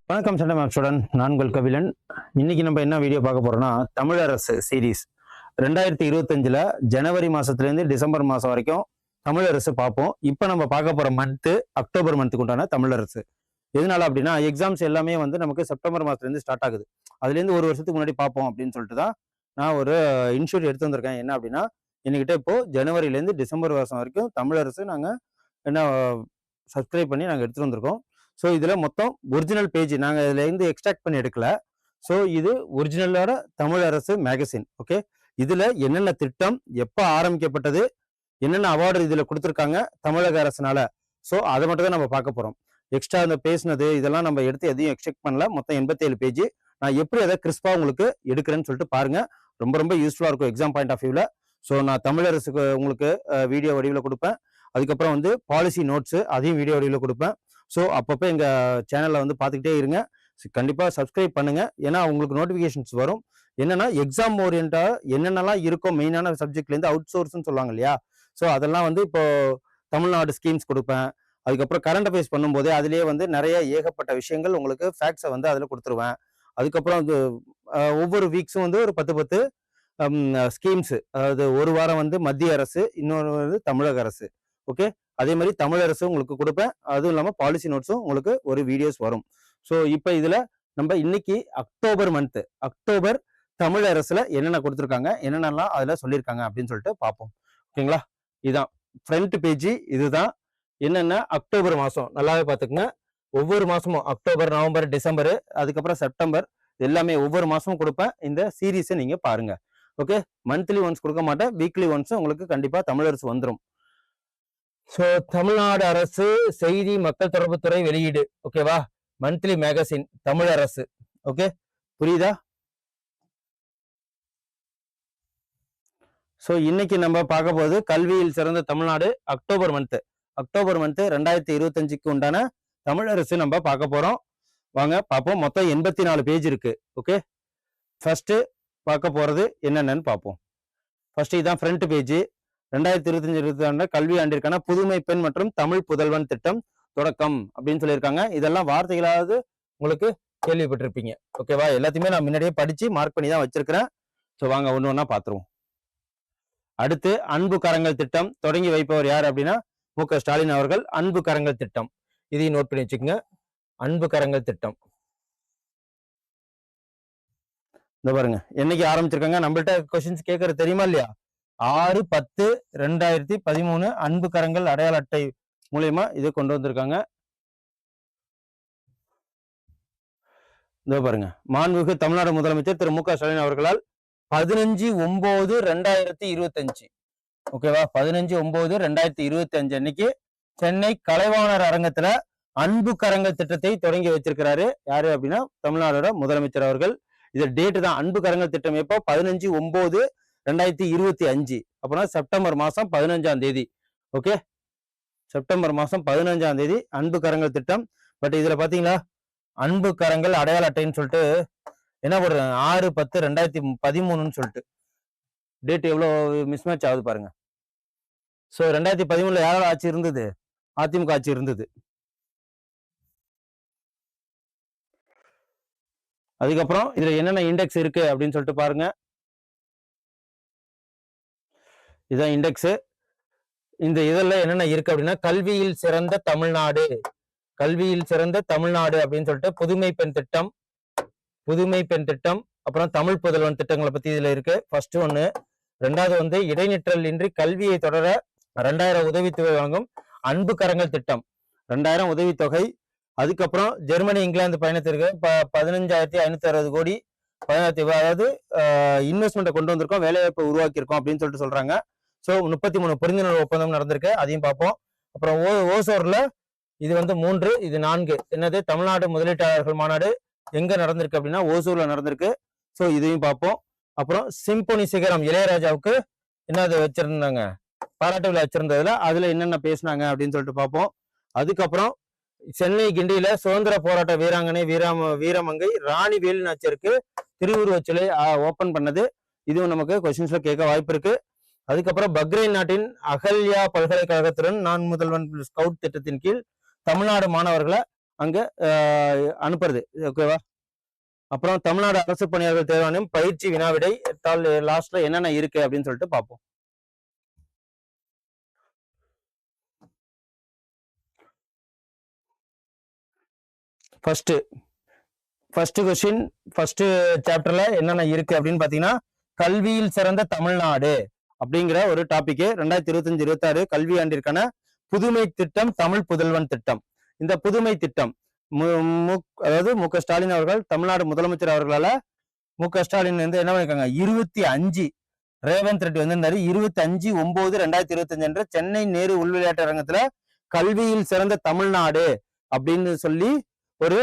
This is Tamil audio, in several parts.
வணக்கம் சண்டை மேக்ஸுடன் நான் உங்கள் கபிலன். இன்னைக்கு நம்ம என்ன வீடியோ பார்க்க போறோம்னா, தமிழரசு சீரீஸ் 2025 ஜனவரி மாசத்துலேருந்து டிசம்பர் மாசம் வரைக்கும் தமிழரசு பார்ப்போம். இப்போ நம்ம பார்க்க போற மந்த்து அக்டோபர் மந்த்துக்கு உண்டான தமிழரசு. எதனால அப்படின்னா, எக்ஸாம்ஸ் எல்லாமே வந்து நமக்கு செப்டம்பர் மாசத்துலேருந்து ஸ்டார்ட் ஆகுது. அதுலேருந்து ஒரு வருஷத்துக்கு முன்னாடி பார்ப்போம் அப்படின்னு சொல்லிட்டு தான் நான் ஒரு இன்ஷூட் எடுத்து வந்திருக்கேன். என்ன அப்படின்னா, என்கிட்ட இப்போ ஜனவரிலேருந்து டிசம்பர் மாதம் வரைக்கும் தமிழரசு நாங்கள் என்ன சப்ஸ்கிரைப் பண்ணி நாங்கள் எடுத்துகிட்டு வந்திருக்கோம். ஸோ இதில் மொத்தம் ஒரிஜினல் பேஜ் நாங்கள் இதுலேருந்து எக்ஸ்ட்ராக்ட் பண்ணி எடுக்கல. ஸோ இது ஒரிஜினலோட தமிழரசு மேகசின். ஓகே, இதில் என்னென்ன திட்டம், எப்போ ஆரம்பிக்கப்பட்டது, என்னென்ன அவார்டு இதில் கொடுத்துருக்காங்க தமிழக அரசுனால, ஸோ அதை மட்டும் தான் நம்ம பார்க்க போகிறோம். எக்ஸ்ட்ரா இந்த பேசினது இதெல்லாம் நம்ம எடுத்து எதையும் எக்ஸ்ட்ராக்ட் பண்ணல. மொத்தம் 87 பேஜ். நான் எப்படி அதை கிறிஸ்பாக உங்களுக்கு எடுக்கிறேன்னு சொல்லிட்டு பாருங்க. ரொம்ப ரொம்ப யூஸ்ஃபுல்லாக இருக்கும் எக்ஸாம் பாயிண்ட் ஆஃப் வியூவில். ஸோ நான் தமிழரசுக்கு உங்களுக்கு வீடியோ வடிவில் கொடுப்பேன். அதுக்கப்புறம் வந்து பாலிசி நோட்ஸு அதையும் வீடியோ வடிவில் கொடுப்பேன். ஸோ அப்பப்போ எங்கள் சேனலில் வந்து பார்த்துக்கிட்டே இருங்க. கண்டிப்பாக சப்ஸ்கிரைப் பண்ணுங்கள். ஏன்னா உங்களுக்கு நோட்டிஃபிகேஷன்ஸ் வரும். என்னென்னா எக்ஸாம் ஓரியன்டாக என்னென்னலாம் இருக்கும் மெயினான சப்ஜெக்ட்லேருந்து அவுட் சோர்ஸ்ன்னு சொல்லுவாங்க இல்லையா. ஸோ அதெல்லாம் வந்து இப்போ தமிழ்நாடு ஸ்கீம்ஸ் கொடுப்பேன். அதுக்கப்புறம் கரண்ட் அஃபேர்ஸ் பண்ணும்போதே அதிலேயே வந்து நிறைய ஏகப்பட்ட விஷயங்கள் உங்களுக்கு ஃபேக்ட்ஸை வந்து அதில் கொடுத்துருவேன். அதுக்கப்புறம் வந்து ஒவ்வொரு வீக்ஸும் வந்து ஒரு 10 ஸ்கீம்ஸு, அதாவது ஒரு வாரம் வந்து மத்திய அரசு, இன்னொரு வந்து தமிழக அரசு. ஓகே, அதே மாதிரி தமிழரசு உங்களுக்கு கொடுப்பேன். அதுவும் இல்லாமல் பாலிசி நோட்ஸும் உங்களுக்கு ஒரு வீடியோஸ் வரும். ஸோ இப்போ இதில் நம்ம இன்னைக்கு அக்டோபர் மந்த்து, அக்டோபர் தமிழரசுல என்னென்ன கொடுத்துருக்காங்க, என்னென்னலாம் அதில் சொல்லியிருக்காங்க அப்படின்னு சொல்லிட்டு பார்ப்போம். ஓகேங்களா, இதுதான் ஃப்ரண்ட் பேஜ். இதுதான் என்னென்ன அக்டோபர் மாதம் நல்லாவே பார்த்துக்குங்க. ஒவ்வொரு மாதமும் அக்டோபர், நவம்பர், டிசம்பர், அதுக்கப்புறம் செப்டம்பர் எல்லாமே ஒவ்வொரு மாதமும் கொடுப்பேன். இந்த சீரீஸை நீங்கள் பாருங்க. ஓகே, மந்த்லி ஒன்ஸ் கொடுக்க மாட்டேன், வீக்லி ஒன்ஸ் உங்களுக்கு கண்டிப்பாக தமிழரசு வந்துடும். ஸோ தமிழ்நாடு அரசு செய்தி மக்கள் தொடர்புத்துறை வெளியீடு. ஓகேவா, மந்த்லி மேகசின் தமிழரசு. ஓகே, புரியுதா? ஸோ இன்னைக்கு நம்ம பார்க்க போது கல்வியில் சிறந்த Tamil Nadu October month. October month 2025க்கு உண்டான தமிழரசு நம்ம பார்க்க போறோம். வாங்க பார்ப்போம். மொத்தம் 84 பேஜ் இருக்கு. ஓகே, ஃபர்ஸ்ட் பார்க்க போறது என்னென்னு பார்ப்போம். ஃபர்ஸ்ட் இதான் ஃப்ரண்ட் பேஜ். 2025-26 கல்வி ஆண்டிற்கான புதுமை பெண் மற்றும் தமிழ் புதல்வன் திட்டம் தொடக்கம் அப்படின்னு சொல்லியிருக்காங்க. இதெல்லாம் வார்த்தைகளாவது உங்களுக்கு கேள்விப்பட்டிருப்பீங்க. ஓகேவா, எல்லாத்தையுமே நான் முன்னாடியே படிச்சு மார்க் பண்ணி தான் வச்சிருக்கிறேன். ஸோ வாங்க ஒன்று ஒன்றா பார்த்துருவோம். அடுத்து அன்பு கரங்கள் திட்டம் தொடங்கி வைப்பவர் யார் அப்படின்னா மு.க. ஸ்டாலின் அவர்கள். அன்பு கரங்கள் திட்டம் இதையும் நோட் பண்ணி வச்சுக்கோங்க. அன்பு கரங்கள் திட்டம் இந்த பாருங்க என்னைக்கு ஆரம்பிச்சிருக்காங்க. நம்மள்ட்ட கொஸ்டின்ஸ் கேட்கறது தெரியுமா இல்லையா? 6/10/2013 அன்பு கரங்கள் அடையாள அட்டை மூலியமா இது கொண்டு வந்திருக்காங்க. இதோ பாருங்க, மாண்புமிகு தமிழ்நாடு முதலமைச்சர் திரு மு.க. ஸ்டாலின் அவர்களால் 15/9/2025 ஓகேவா, 15/9/2025 அன்னைக்கு சென்னை கலைவாணர் அரங்கத்துல அன்பு கரங்கள் திட்டத்தை தொடங்கி வச்சிருக்கிறாரு. யாரு அப்படின்னா தமிழ்நாடோட முதலமைச்சர் அவர்கள். இது டேட்டு தான். அன்பு கரங்கள் திட்டம் எப்போ? 15/9/2025. அப்புறம் செப்டம்பர் மாசம் 15ஆம் தேதி. ஓகே, செப்டம்பர் மாசம் 15ஆம் தேதி அன்பு கரங்கள் திட்டம். பட் இதுல பாத்தீங்களா அன்பு கரங்கள் அடையாள அட்டைன்னு சொல்லிட்டு என்ன போடுறாங்க, 6/10/2013 சொல்லிட்டு டேட் எவ்வளவு மிஸ்மேட்ச் ஆகுது பாருங்க. ஸோ 2013 யாரோட ஆட்சி இருந்தது? அதிமுக ஆட்சி இருந்தது. அதுக்கப்புறம் இதுல என்னென்ன இண்டெக்ஸ் இருக்கு அப்படின்னு சொல்லிட்டு பாருங்க. இதான் இண்டெக்ஸ். இந்த இதெல்லாம் என்னென்ன இருக்கு அப்படின்னா கல்வியில் சிறந்த தமிழ்நாடு, கல்வியில் சிறந்த தமிழ்நாடு அப்படின்னு சொல்லிட்டு புதுமை பெண் திட்டம், புதுமை பெண் திட்டம், அப்புறம் தமிழ் புதல்வன் திட்டங்களை பத்தி இதுல இருக்கு. ஃபர்ஸ்ட் ஒண்ணு. ரெண்டாவது வந்து இடைநிற்றல் இன்றி கல்வியை தொடர 2000 உதவித்தொகை வழங்கும் அன்பு கரங்கள் திட்டம், 2000 உதவித்தொகை. அதுக்கப்புறம் ஜெர்மனி இங்கிலாந்து பயணத்திற்கு 15,560 கோடி அதாவது இன்வெஸ்ட்மெண்ட்டை கொண்டு வந்திருக்கோம், வேலைவாய்ப்பை உருவாக்கியிருக்கோம் அப்படின்னு சொல்லிட்டு சொல்றாங்க. ஸோ 33 புரிந்துணர்வு ஒப்பந்தம் நடந்திருக்கு, அதையும் பார்ப்போம். அப்புறம் ஓசோர்ல இது வந்து 3, இது 4. என்னது, தமிழ்நாடு முதலீட்டாளர்கள் மாநாடு எங்க நடந்திருக்கு அப்படின்னா ஓசூர்ல நடந்திருக்கு. ஸோ இதையும் பார்ப்போம். அப்புறம் சிம்பொனி சிகரம் இளையராஜாவுக்கு என்னது வச்சிருந்தாங்க, பாராட்டு விழா வச்சிருந்ததுல அதுல என்னென்ன பேசினாங்க அப்படின்னு சொல்லிட்டு பார்ப்போம். அதுக்கப்புறம் சென்னை கிண்டியில சுதந்திர போராட்ட வீராங்கனை வீரமங்கை ராணி வேலு நாச்சியாருக்கு திருவுருவச் சிலை ஓபன் பண்ணது. இதுவும் நமக்கு கொஸ்டின்ஸ்ல கேட்க வாய்ப்பு இருக்கு. அதுக்கப்புறம் பக்ரைன் நாட்டின் அகல்யா பல்கலைக்கழகத்துடன் நான் முதல்வன் ஸ்கவுட் திட்டத்தின் கீழ் தமிழ்நாடு மாணவர்களை அங்க அனுப்புறது. ஓகேவா? அப்புறம் தமிழ்நாடு அரசு பணியாளர்கள் தேர்வாணையம் பயிற்சி வினாவிடை லாஸ்ட்ல என்னென்ன இருக்கு அப்படின்னு சொல்லிட்டு பார்ப்போம். ஃபர்ஸ்ட் கொஸ்டின் ஃபர்ஸ்ட் சாப்டர்ல என்னென்ன இருக்கு அப்படின்னு பாத்தீங்கன்னா, கல்வியில் சிறந்த தமிழ்நாடு அப்படிங்கிற ஒரு டாபிக் 2025-26 கல்வி ஆண்டிற்கான புதுமை திட்டம், தமிழ் புதல்வன் திட்டம். இந்த புதுமை திட்டம் அதாவது மு.க. ஸ்டாலின் அவர்கள், தமிழ்நாடு முதலமைச்சர் அவர்களால மு.க. ஸ்டாலின் வந்து என்ன பண்ணிருக்காங்க, 25 ரேவந்த் ரெட்டி வந்திருந்தாரு. 25/9/2025 என்ற சென்னை நேரு உள் விளையாட்டு அரங்கத்துல கல்வியில் சிறந்த தமிழ்நாடு அப்படின்னு சொல்லி ஒரு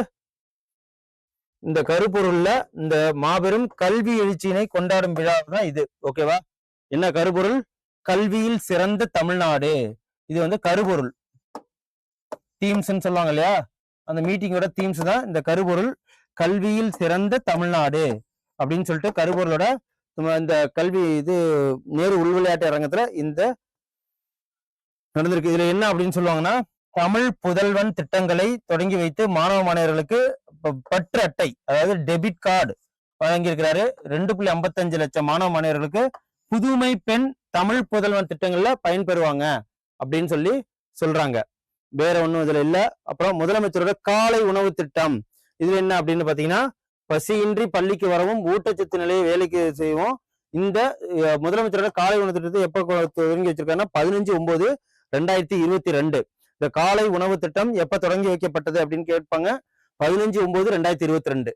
இந்த கருப்பொருள்ல இந்த மாபெரும் கல்வி எழுச்சியினை கொண்டாடும் விழா தான் இது. ஓகேவா? என்ன கருப்பொருள்? கல்வியில் சிறந்த தமிழ்நாடு. இது வந்து கருப்பொருள், தீம்ஸ் சொல்லுவாங்க இல்லையா, அந்த மீட்டிங்கோட தீம்ஸ் தான் இந்த கருப்பொருள். கல்வியில் சிறந்த தமிழ்நாடு அப்படின்னு சொல்லிட்டு கருப்பொருளோட இந்த கல்வி இது நேரு உள் விளையாட்டு அரங்கத்துல இந்த நடந்திருக்கு. இதுல என்ன அப்படின்னு சொல்லுவாங்கன்னா, தமிழ் புதல்வன் திட்டங்களை தொடங்கி வைத்து மாணவ மாணவர்களுக்கு பற்று அட்டை, அதாவது டெபிட் கார்டு வழங்கியிருக்கிறாரு. 2.55 லட்சம் மாணவ மாணவர்களுக்கு புதுமை பெண் தமிழ் புதல்வன் திட்டங்கள்ல பயன்பெறுவாங்க அப்படின்னு சொல்லி சொல்றாங்க. வேற ஒண்ணும் இதுல இல்ல. அப்புறம் முதலமைச்சரோட காலை உணவு திட்டம், இது என்ன அப்படின்னு பாத்தீங்கன்னா, பசியின்றி பள்ளிக்கு வரவும் ஊட்டச்சத்து நிலையை வேலைக்கு செய்வோம். இந்த முதலமைச்சரோட காலை உணவு திட்டத்தை எப்ப தொடங்கி வச்சிருக்காங்கன்னா 15/9/2022. இந்த காலை உணவு திட்டம் எப்ப தொடங்கி வைக்கப்பட்டது அப்படின்னு கேட்பாங்க. 15/9/2022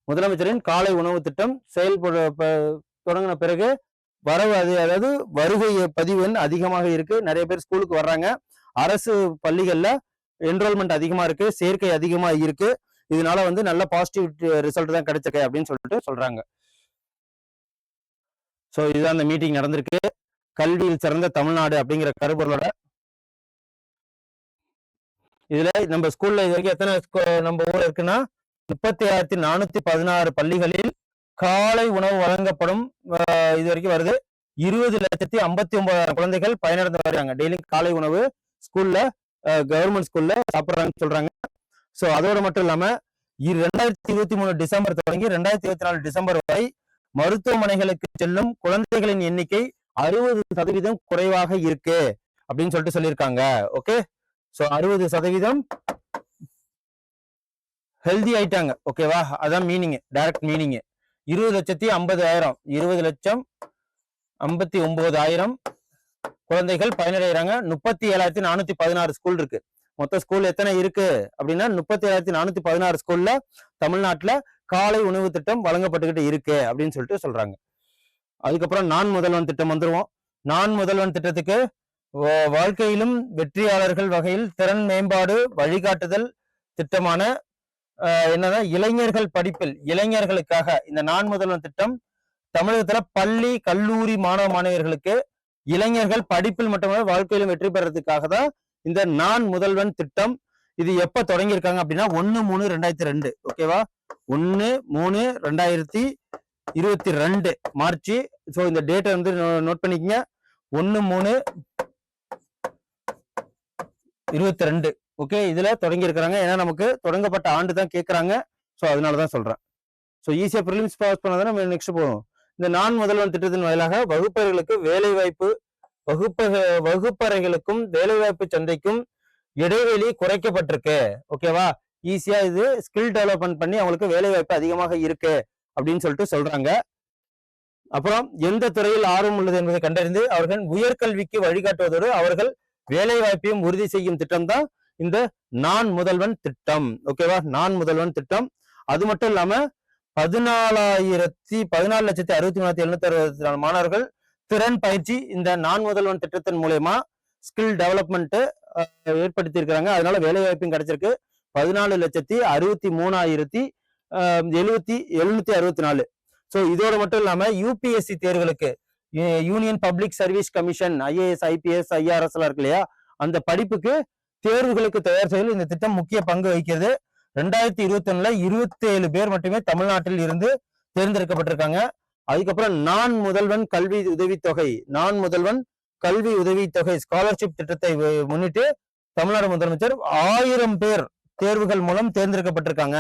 முதலமைச்சரின் காலை உணவு திட்டம் செயல்பட தொடங்கின பிறகு வரவு அதாவது வருகை பதிவு அதிகமாக இருக்கு. நிறைய பேர் ஸ்கூலுக்கு வர்றாங்க. அரசு பள்ளிகள்ல என்ரோல்மெண்ட் அதிகமா இருக்கு, சேர்க்கை அதிகமா இருக்கு. இதனால வந்து நல்ல பாசிட்டிவ் ரிசல்ட் தான் கிடைச்சிருக்கு அப்படின்னு சொல்லிட்டு சொல்றாங்க. சோ இதுதான் அந்த மீட்டிங் நடந்திருக்கு. கல்வியில் சிறந்த தமிழ்நாடு அப்படிங்கிற கருப்பொருளோட இதுல நம்ம ஸ்கூல்ல இது வரைக்கும் எத்தனை நம்ம ஊர் இருக்குன்னா 37,416 பள்ளிகளில் காலை உணவு வழங்கப்படும். இது வரைக்கும் வருது. 20,59,000 குழந்தைகள் பயனடைந்து வர்றாங்க. டெய்லி காலை உணவு ஸ்கூல்ல கவர்மெண்ட் ஸ்கூல்ல சாப்பிட்றாங்கன்னு சொல்றாங்க. ஸோ அதோட மட்டும் இல்லாம 2023 டிசம்பர் தொடங்கி 2024 டிசம்பர் வரை மருத்துவமனைகளுக்கு செல்லும் குழந்தைகளின் எண்ணிக்கை 60% குறைவாக இருக்கு அப்படின்னு சொல்லிட்டு சொல்லியிருக்காங்க. ஓகே, ஸோ 60% ஹெல்தி ஆயிட்டாங்க. ஓகேவா? அதான் மீனிங், டைரக்ட் மீனிங். 20,50,000 20,59,000 குழந்தைகள் பயனடைகிறாங்க. 37,416 ஸ்கூல் இருக்கு. மொத்த ஸ்கூல் எத்தனை இருக்கு அப்படின்னா 37,416 ஸ்கூல்ல தமிழ்நாட்டுல காலை உணவு திட்டம் வழங்கப்பட்டுக்கிட்டு இருக்கு அப்படின்னு சொல்லிட்டு சொல்றாங்க. அதுக்கப்புறம் நான் முதல்வன் திட்டம் வந்துருவோம். நான் முதல்வன் திட்டத்துக்கு வாழ்க்கையிலும் வெற்றியாளர்கள் வகையில் திறன் மேம்பாடு வழிகாட்டுதல் திட்டமான என்னன்னா இளைஞர்கள் படிப்பில் இளைஞர்களுக்காக இந்த நான் முதல்வன் திட்டம் தமிழகத்துல பள்ளி கல்லூரி மாணவ மாணவியர்களுக்கு இளைஞர்கள் படிப்பில் மட்டுமே வாழ்க்கையிலும் வெற்றி பெறதுக்காக தான் இந்த நான் முதல்வன் திட்டம். இது எப்ப தொடங்கியிருக்காங்க அப்படின்னா 1/3/2002. ஓகேவா? 1/3/2022 மார்ச். ஸோ இந்த டேட்டை வந்து நோட் பண்ணிக்கங்க. 1/3/22. ஓகே, இதுல தொடங்கி இருக்கிறாங்க. ஏன்னா நமக்கு தொடங்கப்பட்ட ஆண்டு தான் கேட்கறாங்க. ஸோ அதனாலதான் சொல்றேன். ஸோ ஈஸியா ப்ரிலிம்ஸ் பாஸ் பண்ணாதான் நம்ம நெக்ஸ்ட் போவோம். இந்த நான் முதல்வன் திட்டத்தின் வாயிலாக வகுப்பறைகளுக்கு வேலை வாய்ப்பு வகுப்பறைகளுக்கும் வேலைவாய்ப்பு சந்தைக்கும் இடைவெளி குறைக்கப்பட்டிருக்கு. ஓகேவா? ஈஸியா இது ஸ்கில் டெவலப்மெண்ட் பண்ணி அவங்களுக்கு வேலை வாய்ப்பு அதிகமாக இருக்கு அப்படின்னு சொல்லிட்டு சொல்றாங்க. அப்புறம் எந்த துறையில் ஆர்வம் உள்ளது என்பதை கண்டறிந்து அவர்கள் உயர்கல்விக்கு வழிகாட்டுவதோடு அவர்கள் வேலை வாய்ப்பையும் உறுதி செய்யும் திட்டம் தான் இந்த நான் முதல்வன் திட்டம். ஓகேவா? நான் முதல்வன் திட்டம். அது மட்டும் இல்லாம 14,63,764 மாணவர்கள் திறன் பயிற்சி இந்த நான் முதல்வன் திட்டத்தின் மூலயமா ஸ்கில் டெவலப்மெண்ட் ஏற்படுத்தி இருக்கிறாங்க. அதனால வேலை வாய்ப்பும் கிடைச்சிருக்கு. 14,63,764. ஸோ இதோட மட்டும் இல்லாம யூபிஎஸ்சி தேர்வுகளுக்கு union public service commission IAS IPS IRS எல்லாம் இருக்கு இல்லையா, அந்த படிப்புக்கு தேர்வுகளுக்கு தயார் செய்ய இந்த திட்டம் முக்கிய பங்கு வகிக்கிறது. 2021 27 பேர் மட்டுமே தமிழ்நாட்டில் இருந்து தேர்ந்தெடுக்கப்பட்டிருக்காங்க. அதுக்கப்புறம் நான் முதல்வன் கல்வி உதவித்தொகை, நான் முதல்வன் கல்வி உதவித்தொகை ஸ்காலர்ஷிப் திட்டத்தை முன்னிட்டு தமிழ்நாடு முதலமைச்சர் 1000 பேர் தேர்வுகள் மூலம் தேர்ந்தெடுக்கப்பட்டிருக்காங்க.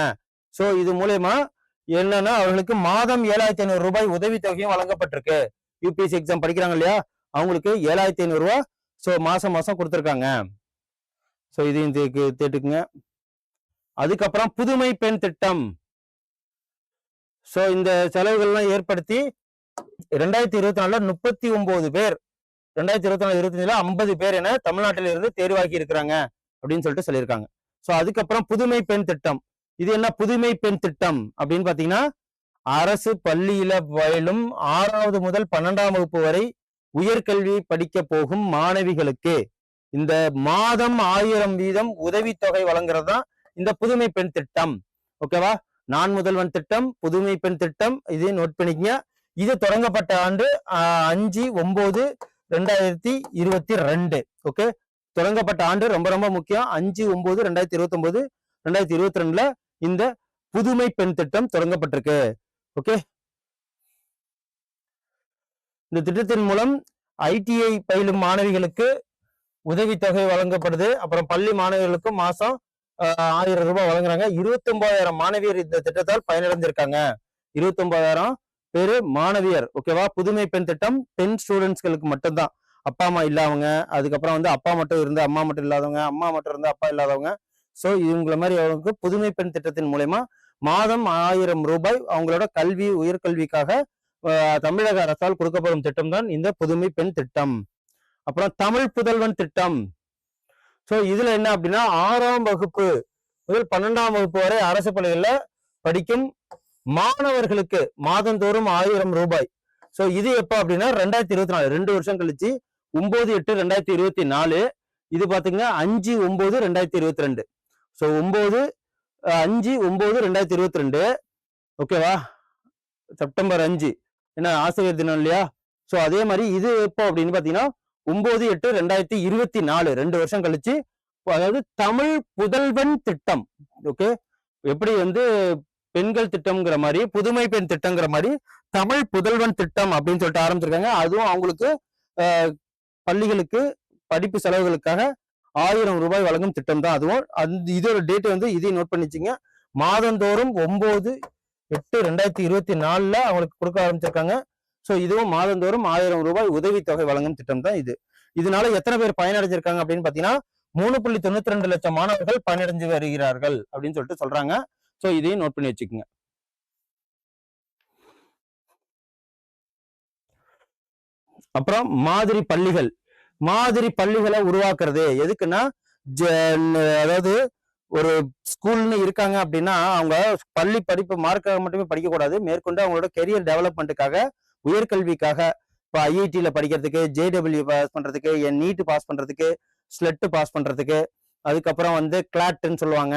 சோ இது மூலயமா என்னன்னா அவர்களுக்கு மாதம் 7500 ரூபாய் உதவித்தொகையும் வழங்கப்பட்டிருக்கு. யூபிஎஸ்சி எக்ஸாம் படிக்கிறாங்க இல்லையா, அவங்களுக்கு 7500 ரூபாய் சோ மாசம் மாசம் கொடுத்திருக்காங்க. சோ இதையும் கேட்டுக்குங்க. அதுக்கப்புறம் புதுமை பெண் திட்டம். சோ இந்த செலவுகள்லாம் ஏற்படுத்தி 2024 39 பேர், 2024-25 50 பேர் என தமிழ்நாட்டில இருந்து தேர்வாகி இருக்கிறாங்க அப்படின்னு சொல்லிட்டு சொல்லியிருக்காங்க. சோ அதுக்கப்புறம் புதுமை பெண் திட்டம். இது என்ன புதுமை பெண் திட்டம் அப்படின்னு பாத்தீங்கன்னா, அரசு பள்ளியில பயிலும் 6வது முதல் 12ஆம் வகுப்பு வரை உயர்கல்வி படிக்க போகும் மாணவிகளுக்கு இந்த மாதம் 1000 வீதம் உதவித்தொகை வழங்குறது தான் இந்த புதுமை பெண் திட்டம். ஓகேவா, நான் முதல்வன் திட்டம், புதுமை பெண் திட்டம், இதையும் நோட் பண்ணிக்கங்க. இது தொடங்கப்பட்ட ஆண்டு 5/9/2022. ஓகே, தொடங்கப்பட்ட ஆண்டு ரொம்ப ரொம்ப முக்கியம். 5/9/2029, 2022ல இந்த புதுமை பெண் திட்டம் தொடங்கப்பட்டிருக்கு. ஓகே, இந்த திட்டத்தின் மூலம் ஐடிஐ பயிலும் மாணவிகளுக்கு உதவித்தொகை வழங்கப்படுது. அப்புறம் பள்ளி மாணவிகளுக்கும் மாசம் 1000 ரூபாய் வழங்குறாங்க. 29,000 மாணவியர் இந்த திட்டத்தால் பயனடைஞ்சிருக்காங்க. 29,000 பேரு மாணவியர். ஓகேவா, புதுமை பெண் திட்டம் பெண் ஸ்டூடெண்ட்ஸ்களுக்கு மட்டும்தான். அப்பா அம்மா இல்லாதவங்க, அதுக்கப்புறம் வந்து அப்பா மட்டும் இருந்து அம்மா மட்டும் இல்லாதவங்க, அம்மா மட்டும் இருந்து அப்பா இல்லாதவங்க, சோ இவங்கள மாதிரி அவங்களுக்கு புதுமை பெண் திட்டத்தின் மூலயமா மாதம் 1000 ரூபாய் அவங்களோட கல்வி உயர்கல்விக்காக தமிழக அரசால் கொடுக்கப்படும் திட்டம் தான் இந்த புதுமை பெண் திட்டம். அப்புறம் தமிழ் புதல்வன் திட்டம். சோ இதுல என்ன அப்படின்னா, 6ஆம் வகுப்பு முதல் 12ஆம் வகுப்பு வரை அரசு பள்ளிகள்ல படிக்கும் மாணவர்களுக்கு மாதந்தோறும் 1000 ரூபாய். சோ இது எப்ப அப்படின்னா 2024, 2 வருஷம் கழிச்சு 9/8/2024. இது பாத்தீங்கன்னா 5/9/2022. சோ 5/9/2022. ஓகேவா, செப்டம்பர் 5 என்ன ஆசிரியர் தினம் இல்லையா. சோ அதே மாதிரி இது எப்போ அப்படின்னு பாத்தீங்கன்னா 9/8/2024, 2 வருஷம் கழிச்சு. அதாவது தமிழ் புதல்வன் திட்டம். ஓகே, எப்படி வந்து பெண்கள் திட்டம்ங்கிற மாதிரி புதுமை பெண் திட்டங்கிற மாதிரி தமிழ் புதல்வன் திட்டம் அப்படின்னு சொல்லிட்டு ஆரம்பிச்சிருக்காங்க. அதுவும் அவங்களுக்கு பள்ளிகளுக்கு படிப்பு செலவுகளுக்காக 1000 ரூபாய் வழங்கும் திட்டம் தான் அதுவும். இதோட டேட் வந்து இதையும் நோட் பண்ணிச்சிங்க. மாதந்தோறும் 9/8/2024 அவங்களுக்கு கொடுக்க ஆரம்பிச்சிருக்காங்க. சோ இதுவும் மாதந்தோறும் 1000 ரூபாய் உதவித்தொகை வழங்கும் திட்டம் தான் இது. இதனால எத்தனை பேர் பயனடைஞ்சிருக்காங்க அப்படின்னு பாத்தீங்கன்னா 3.92 லட்சம் மாணவர்கள் பயனடைஞ்சு வருகிறார்கள் அப்படின்னு சொல்லிட்டு சொல்றாங்க. சோ இதையும் நோட் பண்ணி வச்சுக்கோங்க. அப்புறம் மாதிரி பள்ளிகள். மாதிரி பள்ளிகளை உருவாக்குறது எதுக்குன்னா, அதாவது ஒரு ஸ்கூல்னு இருக்காங்க அப்படின்னா அவங்க பள்ளி படிப்பு மார்க்காக மட்டுமே படிக்க கூடாது. மேற்கொண்டு அவங்களோட கெரியர் டெவலப்மெண்ட்டுக்காக, உயர்கல்விக்காக, இப்போ ஐஐடியில படிக்கிறதுக்கு, ஜேடபிள்யூ பாஸ் பண்றதுக்கு, நீட் பாஸ் பண்றதுக்கு, ஸ்லெட் பாஸ் பண்றதுக்கு, அதுக்கப்புறம் வந்து கிளாட்ன்னு சொல்லுவாங்க.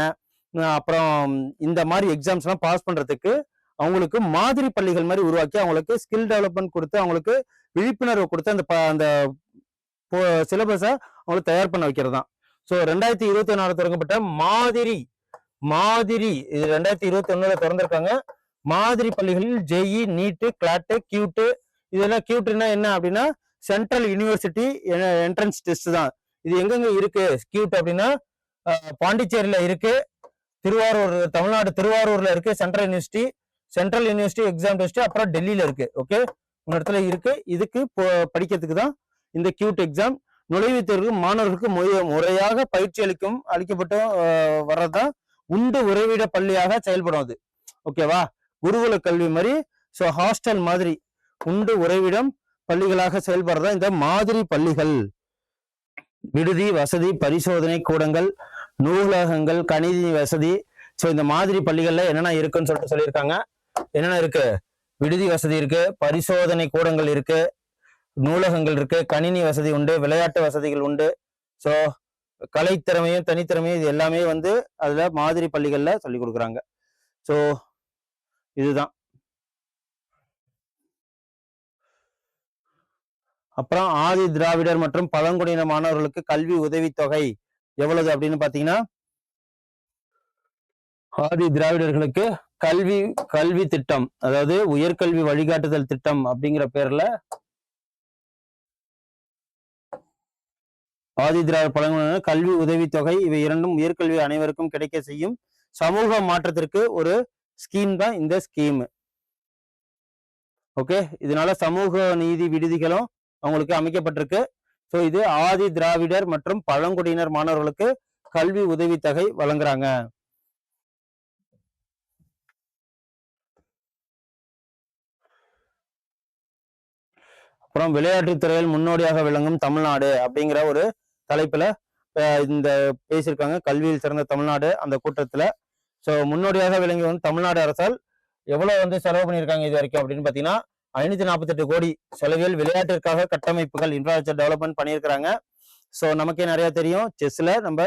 அப்புறம் இந்த மாதிரி எக்ஸாம்ஸ் எல்லாம் பாஸ் பண்றதுக்கு அவங்களுக்கு மாதிரி பள்ளிகள் மாதிரி உருவாக்கி அவங்களுக்கு ஸ்கில் டெவலப்மெண்ட் கொடுத்து அவங்களுக்கு விழிப்புணர்வு கொடுத்து அந்த சிலபஸை அவங்களுக்கு தயார் பண்ண வைக்கிறது தான். ஸோ 2024 தொடங்கப்பட்ட மாதிரி இது 2021 திறந்திருக்காங்க. மாதிரி பள்ளிகளில் ஜேஇ, நீட்டு, கிளாட்டு, கியூட்டு. இதெல்லாம் கியூட்டுன்னா என்ன அப்படின்னா சென்ட்ரல் யூனிவர்சிட்டி என்ட்ரன்ஸ் டெஸ்ட் தான். இது எங்கெங்க இருக்கு கியூட் அப்படின்னா, பாண்டிச்சேரியில இருக்கு, திருவாரூர், தமிழ்நாடு திருவாரூர்ல இருக்கு சென்ட்ரல் யூனிவர்சிட்டி எக்ஸாம் டெஸ்ட், அப்புறம் டெல்லியில இருக்கு. ஓகே, ஒரு இடத்துல இருக்கு. இதுக்கு படிக்கிறதுக்கு தான் இந்த கியூட் எக்ஸாம். நுழைவுத் தேர்வு மாணவர்களுக்கு முறையாக பயிற்சி அளிக்கப்பட்டு வர்றதுதான் உண்டு உறைவிட பள்ளியாக செயல்படும் அது. ஓகேவா, குருகுல கல்வி மாதிரி. ஸோ ஹாஸ்டல் மாதிரி உண்டு உறைவிடம் பள்ளிகளாக செயல்படுறதா இந்த மாதிரி பள்ளிகள். விடுதி வசதி, பரிசோதனை கூடங்கள், நூலகங்கள், கணினி வசதி. ஸோ இந்த மாதிரி பள்ளிகள்ல என்னென்ன இருக்குன்னு சொல்லிட்டு சொல்லியிருக்காங்க. என்னென்ன இருக்கு? விடுதி வசதி இருக்கு, பரிசோதனை கூடங்கள் இருக்கு, நூலகங்கள் இருக்கு, கணினி வசதி உண்டு, விளையாட்டு வசதிகள் உண்டு. ஸோ கலைத்திறமையும் தனித்திறமையும் இது எல்லாமே வந்து அதுல மாதிரி பள்ளிகள்ல சொல்லி கொடுக்குறாங்க. ஸோ இதுதான். அப்புறம் ஆதி திராவிடர் மற்றும் பழங்குடியின மாணவர்களுக்கு கல்வி உதவித்தொகை எவ்வளவு அப்படின்னு பாத்தீங்கன்னா, ஆதி திராவிடர்களுக்கு கல்வி கல்வி திட்டம், அதாவது உயர்கல்வி வழிகாட்டுதல் திட்டம் அப்படிங்கிற பேர்ல ஆதிதிராவிடர் பழங்குடியினர் கல்வி உதவித்தொகை இவை இரண்டும் உயர்கல்வி அனைவருக்கும் கிடைக்க செய்யும் சமூக மாற்றத்திற்கு ஒரு ஸ்கீம் தான் இந்த ஸ்கீம். ஓகே, இதனால சமூக நீதி விடுதிகளும் அவங்களுக்கு அமைக்கப்பட்டிருக்கு. ஸோ இது ஆதி திராவிடர் மற்றும் பழங்குடியினர் மாணவர்களுக்கு கல்வி உதவித்தொகை வழங்குறாங்க. அப்புறம் விளையாட்டுத் துறையில் முன்னோடியாக விளங்கும் தமிழ்நாடு அப்படிங்கிற ஒரு தலைப்புல இந்த பேசியிருக்காங்க. கல்வியில் சிறந்த தமிழ்நாடு அந்த கூட்டத்துல. ஸோ முன்னோடியாக விளங்கி வந்து தமிழ்நாடு அரசால் எவ்வளவு வந்து செலவு பண்ணியிருக்காங்க இது வரைக்கும் அப்படின்னு பாத்தீங்கன்னா 548 கோடி செலவில் விளையாட்டிற்காக கட்டமைப்புகள் இன்ஃப்ராஸ்ட்ரக்சர் டெவலப்மெண்ட் பண்ணியிருக்கிறாங்க. ஸோ நமக்கே நிறைய தெரியும், செஸ்ல நம்ம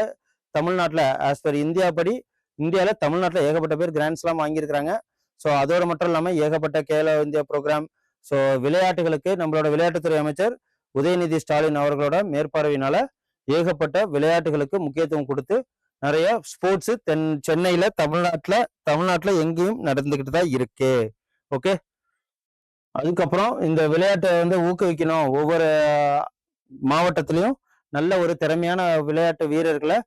தமிழ்நாட்டில் ஆஸ் பர் இந்தியா படி இந்தியாவில் தமிழ்நாட்டில் ஏகப்பட்ட பேர் கிராண்ட் ஸ்லாம் வாங்கியிருக்கிறாங்க. ஸோ அதோடு மட்டும் இல்லாமல் ஏகப்பட்ட கேலோ இந்தியா ப்ரோக்ராம். ஸோ விளையாட்டுகளுக்கு நம்மளோட விளையாட்டுத்துறை அமைச்சர் உதயநிதி ஸ்டாலின் அவர்களோட மேற்பார்வையினால ஏகப்பட்ட விளையாட்டுகளுக்கு முக்கியத்துவம் கொடுத்து நிறைய ஸ்போர்ட்ஸ் சென்னையில தமிழ்நாட்டுல எங்கேயும் நடந்துகிட்டு தான் இருக்கு. ஓகே, அதுக்கப்புறம் இந்த விளையாட்டை வந்து ஊக்குவிக்கணும், ஒவ்வொரு மாவட்டத்திலையும் நல்ல ஒரு திறமையான விளையாட்டு வீரர்களை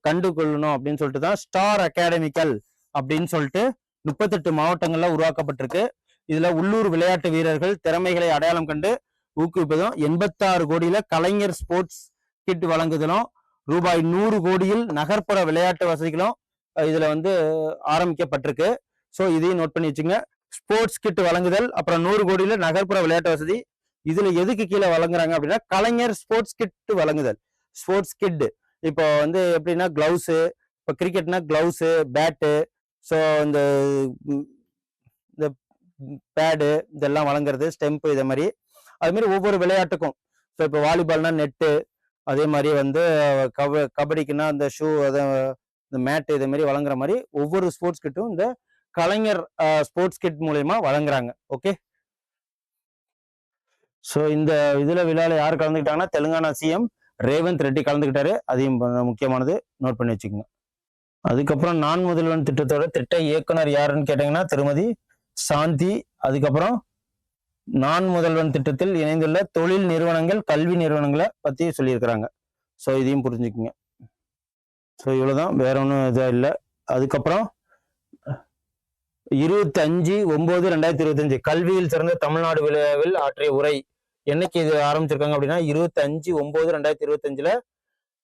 கண்டு கொள்ளணும் அப்படின்னு சொல்லிட்டு தான் ஸ்டார் அகாடமிக்கல் அப்படின்னு சொல்லிட்டு 38 மாவட்டங்கள்ல உருவாக்கப்பட்டிருக்கு. இதுல உள்ளூர் விளையாட்டு வீரர்கள் திறமைகளை அடையாளம் கண்டு ஊக்குவிப்பதும் 86 கோடியில கலைஞர் ஸ்போர்ட்ஸ் கிட் வழங்குதலும் ரூபாய் 100 கோடியில் நகர்ப்புற விளையாட்டு வசதிகளும் இதுல வந்து ஆரம்பிக்கப்பட்டிருக்கு. ஸோ இதையும் நோட் பண்ணி வச்சுங்க. ஸ்போர்ட்ஸ் கிட் வழங்குதல், அப்புறம் 100 கோடியில நகர்ப்புற விளையாட்டு வசதி. இதுல எதுக்கு கீழே வழங்குறாங்க அப்படின்னா கலைஞர் ஸ்போர்ட்ஸ் கிட் வழங்குதல். ஸ்போர்ட்ஸ் கிட் இப்போ வந்து எப்படின்னா கிளவுஸு, இப்போ கிரிக்கெட்னா கிளவுஸு, பேட்டு, ஸோ இந்த பேடு இதெல்லாம் வழங்குறது, ஸ்டெம்பு, இதே மாதிரி அது மாதிரி ஒவ்வொரு விளையாட்டுக்கும். ஸோ இப்போ வாலிபால்னா நெட்டு, அதே மாதிரி வந்து கபடிக்குன்னா அந்த ஷூ, இந்த மேட்டு, இதே மாதிரி வழங்குற மாதிரி ஒவ்வொரு ஸ்போர்ட்ஸ் கிட்டும் இந்த கலைஞர் ஸ்போர்ட்ஸ் கிட் மூலயமா வழங்குறாங்க. ஓகே, ஸோ இந்த இதுல விழாவில் யார் கலந்துக்கிட்டாங்கன்னா தெலுங்கானா சிஎம் ரேவந்த் ரெட்டி கலந்துக்கிட்டாரு. அதையும் முக்கியமானது நோட் பண்ணி வச்சுக்கோங்க. அதுக்கப்புறம் நான் முதல்வன் திட்டத்தோட திட்ட இயக்குனர் யாருன்னு கேட்டீங்கன்னா திருமதி சாந்தி. அதுக்கப்புறம் நான் முதல்வன் திட்டத்தில் இணைந்துள்ள தொழில் நிறுவனங்கள், கல்வி நிறுவனங்களை பத்தி சொல்லியிருக்கிறாங்க. ஸோ இதையும் புரிஞ்சுக்குங்க. ஸோ இவ்வளவுதான், வேற ஒன்றும் இதாக இல்லை. அதுக்கப்புறம் 25/9/2025 கல்வியில் சிறந்த தமிழ்நாடு விழாவில் ஆற்றிய உரை. என்னைக்கு இது ஆரம்பிச்சிருக்காங்க அப்படின்னா 25/9/2025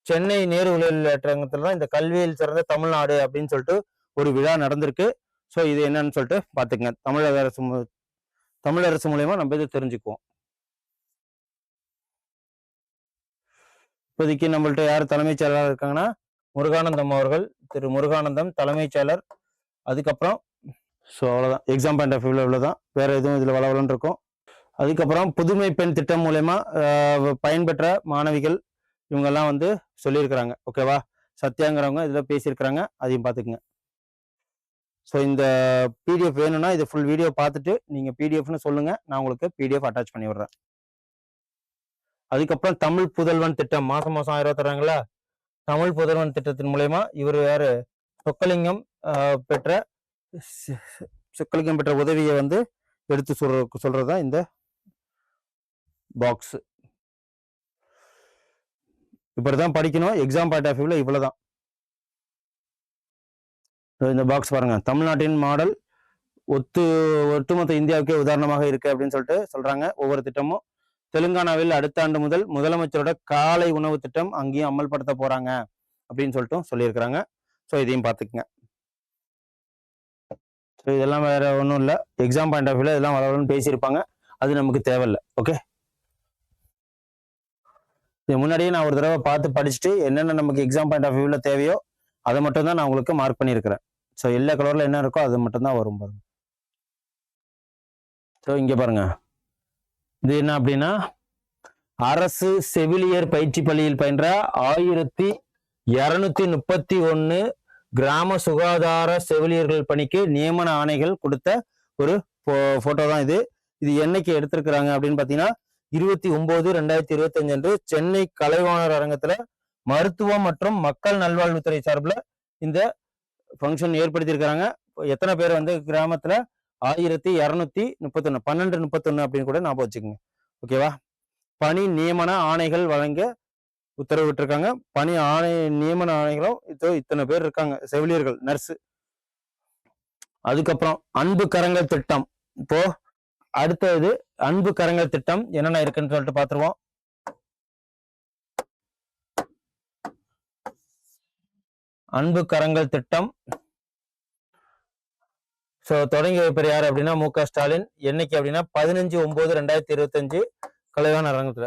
சென்னை நேரு விளையாட்டரங்கத்துல தான் இந்த கல்வியில் சிறந்த தமிழ்நாடு அப்படின்னு சொல்லிட்டு ஒரு விழா நடந்திருக்கு. ஸோ இது என்னன்னு சொல்லிட்டு பாத்துக்கங்க. தமிழக அரசு மூலயமா நம்ம இது தெரிஞ்சுக்குவோம். இப்போதைக்கு நம்மள்ட்ட யார் தலைமைச் செயலராக இருக்காங்கன்னா முருகானந்தம் அவர்கள், திரு முருகானந்தம் தலைமைச் செயலர். அதுக்கப்புறம் ஸோ அவ்வளோதான், எக்ஸாம் பாயிண்ட் ஆஃப் வியூவில் இவ்வளோதான், வேற எதுவும் இதில் வளவலன்னு இருக்கும். அதுக்கப்புறம் புதுமை பெண் திட்டம் மூலயமா பயன்பெற்ற மாணவிகள் இவங்கெல்லாம் வந்து சொல்லியிருக்கிறாங்க. ஓகேவா, சத்யாங்கிறவங்க இதில் பேசியிருக்கிறாங்க, அதையும் பார்த்துக்குங்க. ஸோ இந்த பிடிஎஃப் வேணும்னா இது ஃபுல் வீடியோ பார்த்துட்டு நீங்கள் பிடிஎஃப்னு சொல்லுங்க, நான் உங்களுக்கு பிடிஎஃப் அட்டாச் பண்ணி விடுறேன். அதுக்கப்புறம் தமிழ் புதல்வன் திட்டம் மாசம் 1000 தராங்களா. தமிழ் புதல்வன் திட்டத்தின் மூலயமா இவர் யாரு, சொக்கலிங்கம் பெற்ற உதவியை வந்து எடுத்து சொல்றதுதான் இந்த பாக்ஸ். இப்படிதான் படிக்கணும். எக்ஸாம் பாயிண்ட் ஆஃப் வியூல இவ்வளவுதான். இந்த பாக்ஸ் பாருங்க, தமிழ்நாட்டின் மாடல் ஒட்டுமொத்த இந்தியாவுக்கே உதாரணமாக இருக்கு அப்படின்னு சொல்லிட்டு சொல்றாங்க. ஒவ்வொரு திட்டமும் தெலுங்கானாவில் அடுத்த ஆண்டு முதல் முதலமைச்சரோட காலை உணவு திட்டம் அங்கேயும் அமல்படுத்த போறாங்க அப்படின்னு சொல்லிட்டு சொல்லியிருக்கிறாங்க. ஸோ இதையும் பார்த்துக்குங்க. ஸோ இதெல்லாம் வேற ஒன்றும் இல்லை, எக்ஸாம் பாயிண்ட் ஆஃப் வியூல இதெல்லாம் வளவலன்னு பேசியிருப்பாங்க, அது நமக்கு தேவையில்லை. ஓகே, இது முன்னாடியே நான் ஒரு தடவை பார்த்து படிச்சுட்டு என்னென்ன நமக்கு எக்ஸாம் பாயிண்ட் ஆஃப் வியூல தேவையோ அதை மட்டும் தான் நான் உங்களுக்கு மார்க் பண்ணியிருக்கிறேன். ஸோ எல்லா கலர்ல என்ன இருக்கோ அது மட்டும் தான் வரும் பாருங்க. ஸோ இங்க பாருங்க, இது என்ன அப்படின்னா அரசு செவிலியர் பயிற்சி பள்ளியில் பயின்ற 1231 கிராம சுகாதார செவிலியர்கள் பணிக்கு நியமன ஆணைகள் கொடுத்த ஒரு போட்டோ தான் இது. இது என்னைக்கு எடுத்திருக்கிறாங்க அப்படின்னு பாத்தீங்கன்னா 29/2025 அன்று சென்னை கலைவாணர் அரங்கத்துல மருத்துவம் மற்றும் மக்கள் நல்வாழ்வுத்துறை சார்பில் இந்த ஃபங்க்ஷன் ஏற்படுத்தியிருக்கிறாங்க. எத்தனை பேர் வந்து கிராமத்துல 1231 1231 அப்படின்னு கூட ஞாபகம் வச்சுக்கோங்க. ஓகேவா? பணி நியமன ஆணைகள் வழங்க உத்தரவிட்டிருக்காங்க. பணி ஆணை நியமன ஆணைகளும் இத்தனை பேர் இருக்காங்க, செவிலியர்கள், நர்ஸ். அதுக்கப்புறம் அன்பு கரங்கள் திட்டம். இப்போ அடுத்தது அன்பு கரங்கள் திட்டம் என்னென்ன இருக்குன்னு சொல்லிட்டு பார்த்துருவோம். அன்பு கரங்கள் திட்டம் தொடங்கி வைப்பர் யார் அப்படின்னா மு.க. ஸ்டாலின். என்னைக்கு அப்படின்னா 15/9/2025 கலைவாணர் அரங்கத்துல.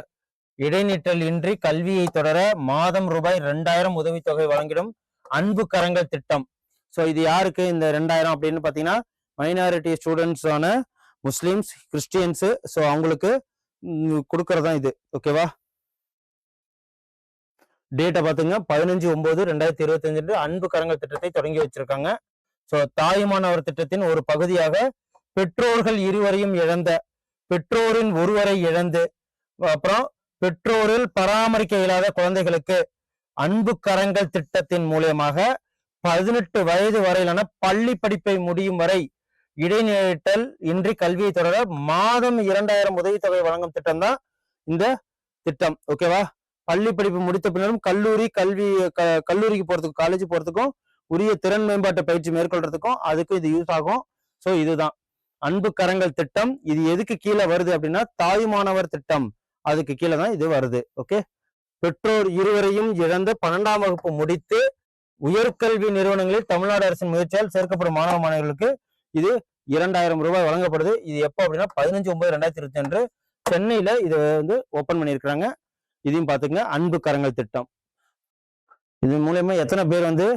இடைநிற்றல் இன்றி கல்வியை தொடர மாதம் ரூபாய் 2000 உதவித்தொகை வழங்கிடும் அன்பு கரங்கள் திட்டம். இது யாருக்கு இந்த 2000 அப்படின்னு பாத்தீங்கன்னா மைனாரிட்டி ஸ்டூடெண்ட்ஸ் ஆன முஸ்லிம்ஸ், கிறிஸ்டியன்ஸ், அவங்களுக்கு கொடுக்கறதா இது. ஓகேவா? டேட்டை பாத்துங்க, 15/9/2025 அன்பு கரங்கள் திட்டத்தை தொடங்கி வச்சிருக்காங்க. தாயுமானவர் திட்டத்தின் ஒரு பகுதியாக பெற்றோர்கள் இருவரையும் இழந்த, பெற்றோரின் ஒருவரை இழந்து, அப்புறம் பெற்றோரில் பராமரிக்க இயலாத குழந்தைகளுக்கு அன்பு கரங்கள் திட்டத்தின் மூலியமாக 18 வயது வரையிலான பள்ளி படிப்பை முடியும் வரை இடைநிற்றல் இன்றி கல்வியை தொடர மாதம் 2000 உதவித்தொகை வழங்கும் திட்டம் தான் இந்த திட்டம். ஓகேவா? பள்ளி படிப்பு முடித்த பின்னரும் கல்லூரிக்கு போறதுக்கும் காலேஜ் போறதுக்கும் உரிய திறன் மேம்பாட்டு பயிற்சி மேற்கொள்றதுக்கும் அதுக்கு இது யூஸ் ஆகும். இதுதான் அன்பு கரங்கள் திட்டம். இது எதுக்கு கீழே வருது அப்படின்னா தாயுமானவர் திட்டம், அதுக்கு கீழே தான் இது வருது. ஓகே. பெற்றோர் இருவரையும் இழந்து 12ஆம் வகுப்பு முடித்து உயர்கல்வி நிறுவனங்களில் தமிழ்நாடு அரசின் முயற்சியால் சேர்க்கப்படும் மாணவ மாணவர்களுக்கு இது 2000 ரூபாய் வழங்கப்படுது. இது எப்போ அப்படின்னா 15/9/2022 சென்னையில இதை வந்து ஓபன் பண்ணியிருக்கிறாங்க. இதையும் பார்த்துங்க, அன்பு கரங்கள் திட்டம். இதன் மூலயமா எத்தனை பேர் வந்து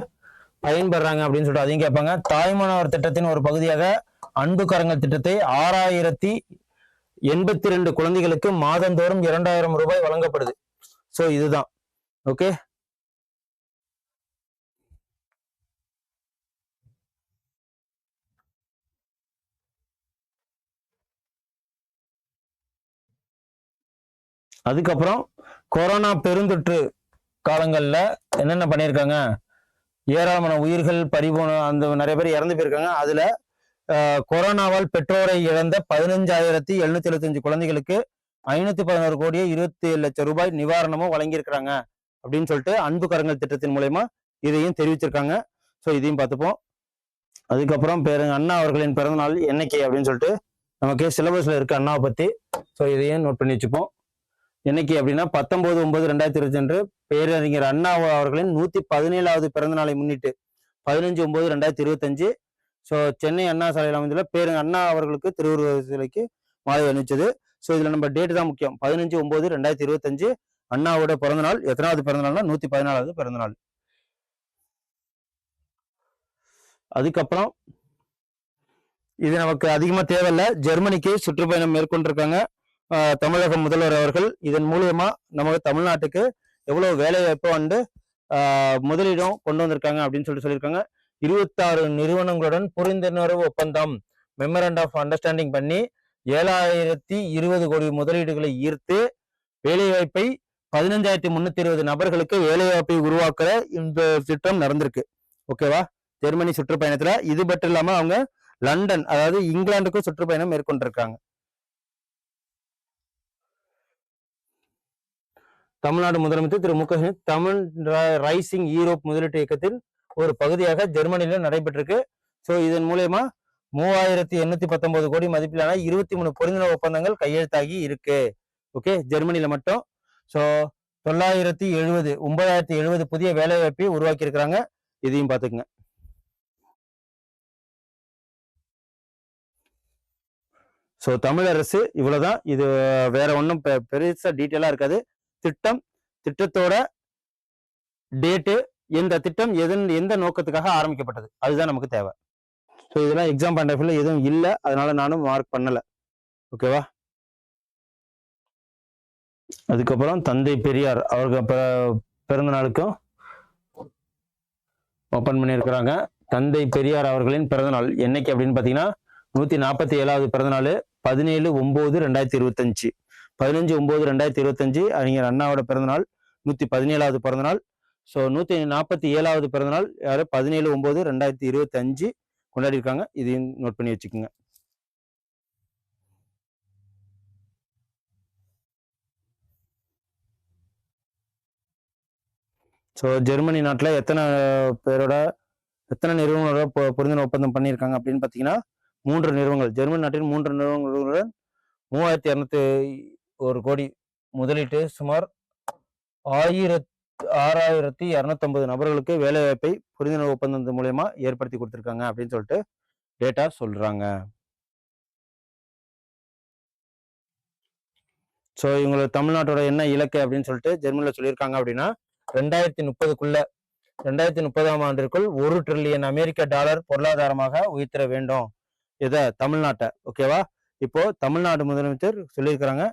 பயன்படுறாங்க அப்படின்னு சொல்லிட்டு அதையும் கேட்பாங்க. தாய்மானவர் திட்டத்தின் ஒரு பகுதியாக அன்பு கரங்கள் திட்டத்தை 6082 குழந்தைகளுக்கு மாதந்தோறும் 2000 ரூபாய் வழங்கப்படுது. இதுதான். ஓகே. அதுக்கப்புறம் கொரோனா பெருந்தொற்று காலங்கள்ல என்னென்ன பண்ணியிருக்காங்க, ஏராளமான உயிர்கள் பறிபோன, அந்த நிறைய பேர் இறந்து போயிருக்காங்க. அதுல கொரோனாவால் பெற்றோரை இழந்த 15,775 குழந்தைகளுக்கு 511,27,00,000 ரூபாய் நிவாரணமும் வழங்கியிருக்கிறாங்க அப்படின்னு சொல்லிட்டு அன்பு கரங்கள் திட்டத்தின் மூலயமா இதையும் தெரிவிச்சிருக்காங்க. இதையும் பார்த்துப்போம். அதுக்கப்புறம் அண்ணா அவர்களின் பிறந்த நாள் என்னைக்கு அப்படின்னு சொல்லிட்டு நமக்கு சிலபஸ்ல இருக்கு அண்ணாவை பத்தி. இதையும் நோட் பண்ணி வச்சுப்போம். என்னைக்கு அப்படின்னா 19/9/2022 பேரறிஞர் அண்ணா அவர்களின் 117வது பிறந்த நாளை முன்னிட்டு 15/9/2025 சென்னை அண்ணா சாலையில் அமைந்துள்ள அண்ணா அவர்களுக்கு திருவுருவ சிலைக்கு மாலை அணிவிச்சது. இதுல நம்ம டேட் தான் முக்கியம். 15/9/2025 அண்ணாவோட பிறந்த நாள். எத்தனாவது பிறந்த நாள்னா 114வது பிறந்த நாள். அதுக்கப்புறம் இது நமக்கு அதிகமா தேவையில்லை. ஜெர்மனிக்கு சுற்றுப்பயணம் மேற்கொண்டிருக்காங்க தமிழக முதல்வர் அவர்கள். இதன் மூலியமா நமக்கு தமிழ்நாட்டுக்கு எவ்வளவு வேலை வாய்ப்பு வந்து முதலீடும் கொண்டு வந்திருக்காங்க அப்படின்னு சொல்லியிருக்காங்க. 26 நிறுவனங்களுடன் புரிந்துணர்வு ஒப்பந்தம், மெமரண்ட் ஆஃப் அண்டர்ஸ்டாண்டிங் பண்ணி 7,020 கோடி முதலீடுகளை ஈர்த்து வேலைவாய்ப்பை 15,320 நபர்களுக்கு வேலைவாய்ப்பை உருவாக்குற இந்த திட்டம் நடந்திருக்கு. ஓகேவா? ஜெர்மனி சுற்றுப்பயணத்துல. இது மட்டும் இல்லாம அவங்க லண்டன், அதாவது இங்கிலாந்துக்கும் சுற்றுப்பயணம் மேற்கொண்டிருக்காங்க. தமிழ்நாடு முதலமைச்சர் திரு மு க ஸ்டாலின் தமிழ் ரைசிங் யூரோப் முதலீட்டு இயக்கத்தின் ஒரு பகுதியாக ஜெர்மனியில நடைபெற்றிருக்கு. இதன் மூலயமா 3,819 கோடி மதிப்பிலான 23 புரிந்துணர்வு ஒப்பந்தங்கள் கையெழுத்தாகி இருக்கு. ஓகே, ஜெர்மனியில மட்டும். 9,070 புதிய வேலை வாய்ப்பை உருவாக்கி இருக்கிறாங்க. இதையும் பார்த்துக்குங்க. தமிழ் அரசு இவ்வளவுதான். இது வேற ஒன்றும் பெருசா டீட்டெயிலா இருக்காது. திட்டத்தோட டேட்டு, எந்த திட்டம் எந்த நோக்கத்துக்காக ஆரம்பிக்கப்பட்டது, அதுதான் நமக்கு தேவை. இதெல்லாம் எக்ஸாம் பாயிண்ட் ஆஃப் வியூல எதுவும் இல்லை, அதனால நானும் மார்க் பண்ணல. ஓகேவா? அதுக்கப்புறம் தந்தை பெரியார் அவர்கள் பிறந்த நாளுக்கும் ஓபன் பண்ணியிருக்கிறாங்க. தந்தை பெரியார் அவர்களின் பிறந்த நாள் என்னைக்கு அப்படின்னு பாத்தீங்கன்னா 147வது பிறந்த நாள் 17/9/2025. 15/9/2025 அறிஞர் அண்ணாவோட பிறந்தநாள். 117வது பிறந்தநாள். 147வது பிறந்தநாள் யாரு? 17/9/2025 கொண்டாடி இருக்காங்க. இதையும் நோட் பண்ணி வச்சுக்கோங்க. ஸோ ஜெர்மனி நாட்டில் எத்தனை நிறுவனங்களோட புரிந்துணர்வு ஒப்பந்தம் பண்ணியிருக்காங்க அப்படின்னு பார்த்தீங்கன்னா 3 நிறுவனங்கள். ஜெர்மன் நாட்டின் 3 நிறுவனங்களுடன் 3201 கோடி முதலீட்டு சுமார் 6250 நபர்களுக்கு வேலைவாய்ப்பை புரிந்துணர்வு ஒப்பந்தம் மூலயமா ஏற்படுத்தி கொடுத்துருக்காங்க அப்படின்னு சொல்லிட்டு டேட்டா சொல்றாங்க. ஸோ இவங்களோட தமிழ்நாட்டோட என்ன இலக்கு அப்படின்னு சொல்லிட்டு ஜெர்மனியில் சொல்லியிருக்காங்க அப்படின்னா 2030ஆம் ஆண்டிற்குள் $1 டிரில்லியன் அமெரிக்க டாலர் பொருளாதாரமாக உயர்த்திட வேண்டும். தமிழ்நாட்டை. ஓகேவா? இப்போ தமிழ்நாடு முதலமைச்சர் சொல்லியிருக்கிறாங்க,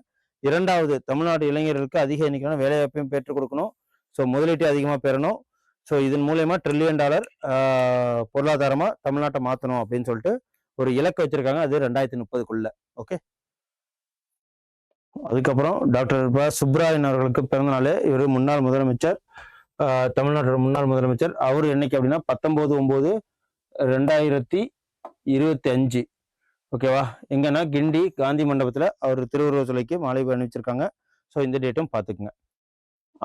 2வது தமிழ்நாடு இளைஞர்களுக்கு அதிக எண்ணிக்கையான வேலைவாய்ப்பையும் பெற்றுக் கொடுக்கணும். ஸோ முதலீட்டை அதிகமாக பெறணும். ஸோ இதன் மூலயமா $1 டிரில்லியன் பொருளாதாரமா தமிழ்நாட்டை மாற்றணும் அப்படின்னு சொல்லிட்டு ஒரு இலக்கு வச்சிருக்காங்க. அது 2030க்குள்ள. ஓகே. அதுக்கப்புறம் டாக்டர் சுப்ராயன் அவர்களுக்கு பிறந்த நாள். இவர் முன்னாள் முதலமைச்சர், தமிழ்நாட்டோட முன்னாள் முதலமைச்சர். அவர் என்னைக்கு அப்படின்னா 19/9/2025. ஓகேவா? எங்கன்னா கிண்டி காந்தி மண்டபத்தில் அவர் திருவுருவ சிலைக்கு மாலை அணிவிச்சிருக்காங்க. ஸோ இந்த டேட்டும் பார்த்துக்குங்க.